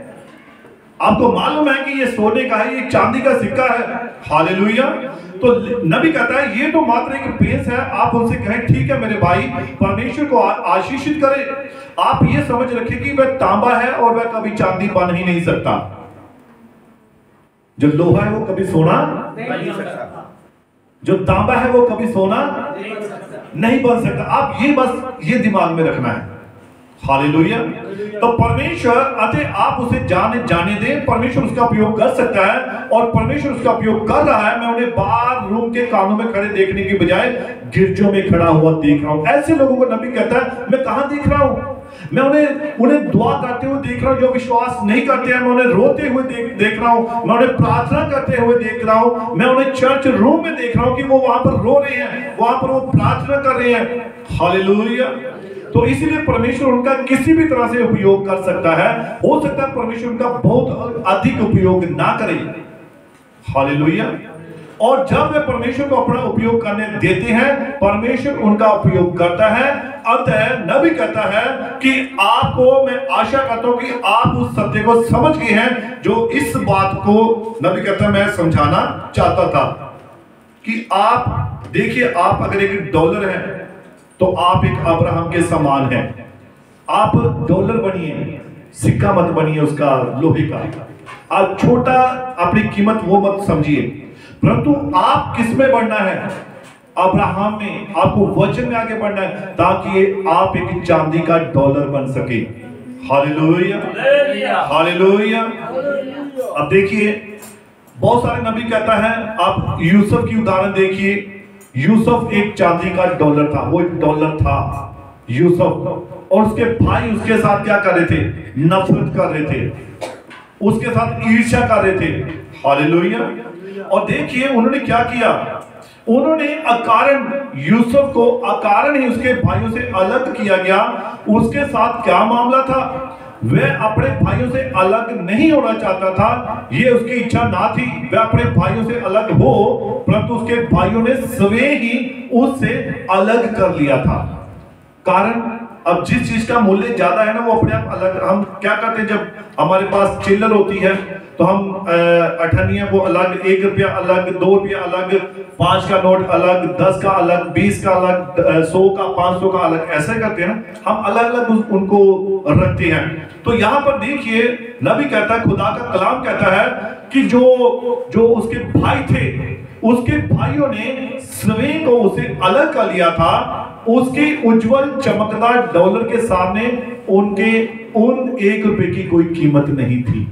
आपको मालूम है कि ये सोने का है, ये चांदी का सिक्का है। हालेलुया। तो नबी कहता है ये तो मात्र एक पेश है। आप उनसे कहें ठीक है मेरे भाई, परमेश्वर को आशीषित करें। आप ये समझ रखें कि वह तांबा है और वह कभी चांदी बन ही नहीं सकता। जो लोहा है वो कभी सोना नहीं बन सकता, जो तांबा है वो कभी सोना नहीं बन सकता। आप ये बस ये दिमाग में रखना है। हालेलुया। तो परमेश्वर अतः आप उसे जाने दें, परमेश्वर उसका उपयोग कर सकता है और परमेश्वर उसका उपयोग कर रहा है। मैं उन्हें बाहर रूम के कानों में खड़े देखने की बजाय गिरजों में खड़ा हुआ देख रहा हूं। ऐसे लोगों को नबी कहता है मैं कहां देख रहा हूं? मैं उन्हें दुआ करते हुए देख रहा हूं। जो विश्वास नहीं करते हैं मैं उन्हें रोते हुए देख रहा हूं। मैं उन्हें प्रार्थना करते हुए देख रहा हूं। मैं उन्हें चर्च रूम में देख रहा हूं कि वो वहां पर रो रहे हैं, वहां पर वो प्रार्थना कर रहे हैं। हालेलुया। तो इसीलिए परमेश्वर उनका किसी भी तरह से उपयोग कर सकता है। हो सकता है परमेश्वर उनका बहुत अधिक उपयोग ना करे। हालेलुया। और जब वे परमेश्वर को अपना उपयोग करने देते हैं, परमेश्वर उनका उपयोग करता है। अतः नबी कहता है कि आपको, मैं आशा करता हूं कि आप उस सत्य को समझ गए हैं जो इस बात को नबी कहता है मैं समझाना चाहता था। कि आप देखिए, आप अगर एक डॉलर है तो आप एक अब्राहम के समान हैं। आप डॉलर बनिए, सिक्का मत बनिए उसका लोहे का। आप छोटा अपनी कीमत वो मत समझिए, परंतु आप किस में बढ़ना है? अब्राहम में। आपको वचन में आगे बढ़ना है ताकि आप एक चांदी का डॉलर बन सके। Hallelujah, hallelujah. अब देखिए, बहुत सारे नबी कहता है, आप यूसुफ की उदाहरण देखिए। यूसुफ एक चांदी का डॉलर था, वो एक डॉलर था यूसुफ। और उसके भाई उसके साथ क्या कर रहे थे? नफरत कर रहे थे, उसके साथ ईर्ष्या कर रहे थे। हालेलुया। और देखिए उन्होंने क्या किया, उन्होंने अकारण यूसुफ को अकारण ही उसके भाइयों से अलग किया गया। उसके साथ क्या मामला था? वह अपने भाइयों से अलग नहीं होना चाहता था, ये उसकी इच्छा ना थी। वह अपने भाइयों से अलग हो, परंतु उसके भाइयों ने स्वयं ही उससे अलग कर लिया था। कारण अब जिस चीज का मूल्य ज्यादा है ना, वो अपने आप अलग। हम क्या करते हैं, जब हमारे पास चिल्लर होती है तो हम अठन्नियां वो अलग, 1 रुपया अलग, 2 रुपया अलग, 5 का नोट अलग, 10 का अलग, 20 का अलग, 100 का, 500 का अलग, ऐसे करते हैं ना हम, अलग अलग उनको रखते हैं। तो यहाँ पर देखिए नबी कहता है, खुदा का कलाम कहता है कि जो उसके भाई थे, उसके भाइयों ने स्वयं को उसे अलग कर लिया था। उसके उज्जवल चमकदार डॉलर के सामने उनके उन 1 रुपए की कोई कीमत नहीं थी।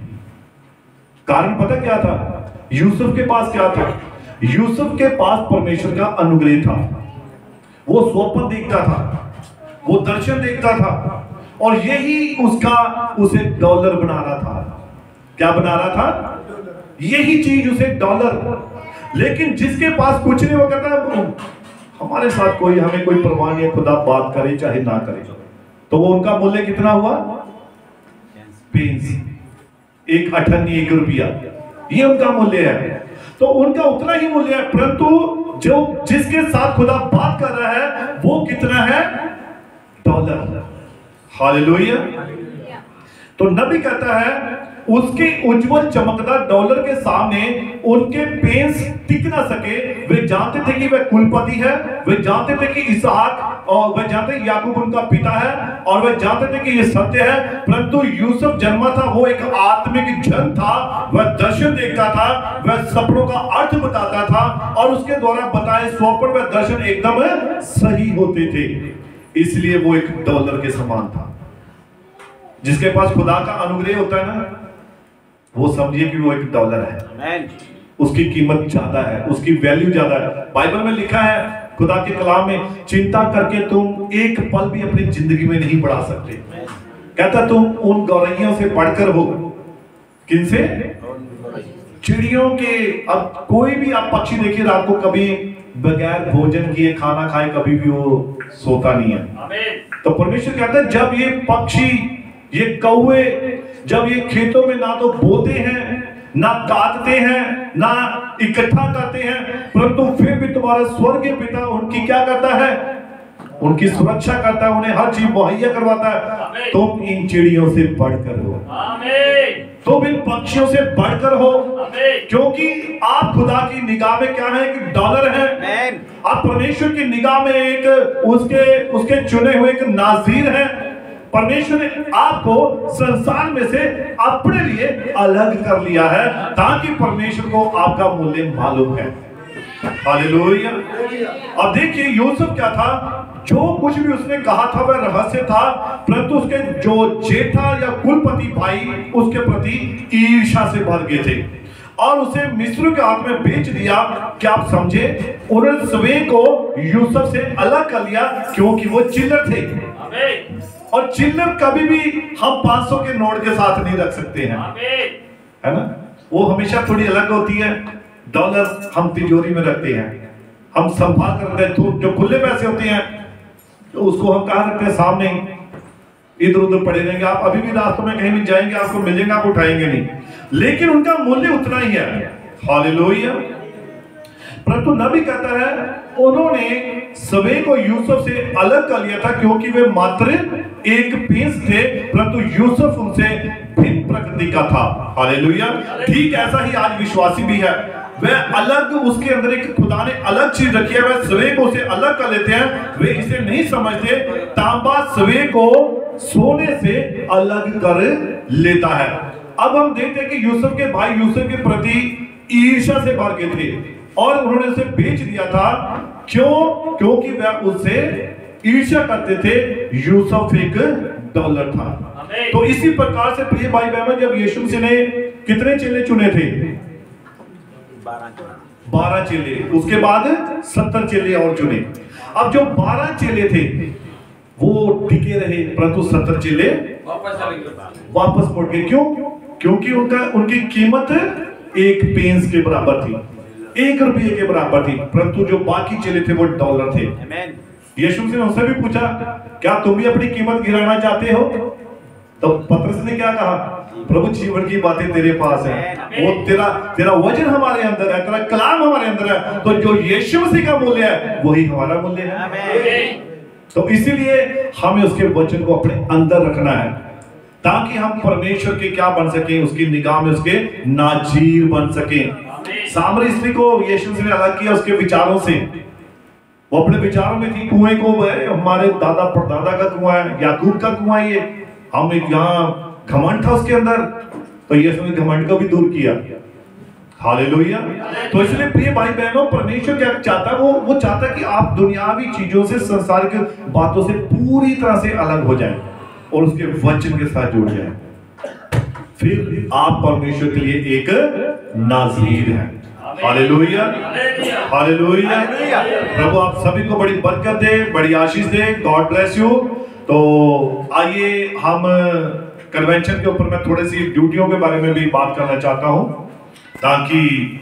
कारण पता क्या था? यूसुफ के पास क्या था? यूसुफ के पास परमेश्वर का अनुग्रह था। वो स्वप्न देखता था, वो दर्शन देखता था, और यही उसे डॉलर बना रहा था। क्या बना रहा था? यही चीज उसे डॉलर। लेकिन जिसके पास कुछ नहीं, वो कहता है हमारे साथ कोई, हमें कोई परवाह नहीं है, खुदा बात करे चाहे ना करे। तो वो उनका मूल्य कितना हुआ? पेंस, 1 अठन्नी, 1 रुपया, ये उनका मूल्य है। तो उनका उतना ही मूल्य है, परंतु जो जिसके साथ खुदा बात कर रहा है वो कितना है? डॉलर। हालेलुया। तो नबी कहता है उसके उज्जवल चमकदार डॉलर के सामने उनके पेंस टिक ना सके। वे जानते थे कि वह कुलपति है, वे जानते थे कि इसहाक, और वे जानते थे याकूब उनका पिता है, और वे जानते थे कि ये सत्य है। परंतु यूसुफ जन्मा था, वो एक आत्मिक जन था। वह दर्शन देखता था, वह सपनों का अर्थ बताता था, और उसके द्वारा बताए स्वप्न व दर्शन एकदम सही होते थे। इसलिए वो एक डॉलर के समान था। जिसके पास खुदा का अनुग्रह होता है ना, वो समझिए कि वो एक डॉलर है। उसकी कीमत ज्यादा है, उसकी वैल्यू ज्यादा है। बाइबल में लिखा है खुदा के कलाम में, चिंता करके तुम एक पल भी अपनी जिंदगी में नहीं बढ़ा सकते। कहता तुम उन गौरैयों से बढ़कर हो। किनसे? चिड़ियों के। अब कोई भी आप पक्षी देखिए, रात को कभी बगैर भोजन किए खाना खाए कभी भी वो सोता नहीं है। तो परमेश्वर कहता है जब ये पक्षी, ये कौवे, जब ये खेतों में ना तो बोते हैं, ना काटते हैं, ना इकट्ठा करते हैं, परंतु फिर भी तुम्हारा स्वर्गीय पिता उनकी क्या करता है? उनकी सुरक्षा करता है, उन्हें हर चीज मुहैया करवाता है। तुम इन चिड़ियों से बढ़कर हो, तुम इन पक्षियों से बढ़कर हो, क्योंकि आप खुदा की निगाह में क्या है? एक डॉलर है। आप परमेश्वर की निगाह में एक उसके चुने हुए एक नाज़ीर है। परमेश्वर ने आपको संसार में से अपने लिए अलग कर लिया है, ताकि परमेश्वर को आपका मूल्य मालूम है। हालेलुया। अब देखिए यूसुफ क्या था, जो कुछ भी उसने कहा था वह रहस्य था, परंतु उसके जो जेठा या कुलपति भाई उसके प्रति ईर्ष्या से भर गए थे और उसे मिस्र के हाथ में बेच दिया। क्या आप समझे? उन्होंने स्वयं को यूसुफ से अलग कर लिया, क्योंकि वो चिल्लर थे। और चिल्लर कभी भी हम 500 के नोट के साथ नहीं रख सकते हैं, है ना? वो हमेशा थोड़ी अलग होती है। डॉलर हम तिजोरी में रखते हैं, हम संभाल कर रखते हैं। जो खुले पैसे होते हैं तो उसको हम कहाँ रखते हैं? सामने, इधर उधर पड़े रहेंगे। आप अभी भी रास्तों में कहीं भी जाएंगे, आपको मिलेंगे, आप उठाएंगे नहीं, लेकिन उनका मूल्य उतना ही है। हालेलुया। परंतु नबी कहता है उन्होंने स्वयं को यूसुफ से अलग कर लिया था, क्योंकि वे मात्र एक पीस थे, परंतु यूसुफ उनसे भिन्न प्रकृति का था। हालेलुया। ठीक ऐसा ही आज विश्वासी भी है। वह अलग, उसके अंदर एक खुदा ने अलग चीज रखी है, वह स्वयं को उसे अलग कर लेते हैं। वे इसे नहीं समझते। तांबा स्वयं को सोने से अलग कर लेता है। अब हम देखते हैं कि यूसुफ के भाई यूसुफ के प्रति ईर्ष्या से भर गए थे और उन्होंने उसे बेच दिया था। क्यों? क्योंकि वह उससे ईर्ष्या करते थे। यूसुफ एक डॉलर था। तो इसी प्रकार से प्रिय भाई बहनों, जब यीशु मसीह ने कितने चेले चुने थे? 12 चेले। उसके बाद 70 चेले और चुने। अब जो 12 चेले थे वो टिके रहे, परंतु 70 चेले वापस मुड़ गए। क्यों? क्योंकि उनकी कीमत एक पेंस के बराबर थी, 1 रुपये के बराबर थी, परंतु जो बाकी चेले थे वो डॉलर थे। यीशु ने उनसे भी पूछा, क्या तुम भी अपनी कीमत गिराना चाहते हो? तो पतरस ने क्या कहा? प्रभु जीवन की बातें तेरे पास है, वो तेरा वजन हमारे अंदर है, तेरा कलाम हमारे अंदर है, तो जो यीशु मसीह का मूल्य है वही हमारा मूल्य है। तो इसीलिए हमें उसके वचन को अपने अंदर रखना है, ताकि हम परमेश्वर के क्या बन सके? उसकी निगाह में उसके नाजीर बन सके। सामरी स्त्री को यीशु मसीह ने अलग किया उसके विचारों से। वो अपने विचारों में थी, कुएं को हमारे दादा परदादा का कुआं है, याकूब का कुआं है, ये हम यहाँ घमंड था उसके अंदर, तो यीशु ने घमंड को भी दूर किया। हालेलुया। तो इसलिए प्रिय भाई बहनों, परमेश्वर क्या चाहता है? वो चाहता है कि आप दुनियावी चीजों से, संसार की बातों से पूरी तरह से अलग हो जाएं और उसके वचन के साथ जुड़ जाएं। फिर आप परमेश्वर के लिए एक नाज़ीर हैं। Hallelujah, hallelujah. प्रभु आप सभी को बड़ी बरकत दे, बड़ी आशीष दे। God bless you. तो आइए हम कन्वेंशन के ऊपर मैं थोड़ी सी ड्यूटियों के बारे में भी बात करना चाहता हूं, ताकि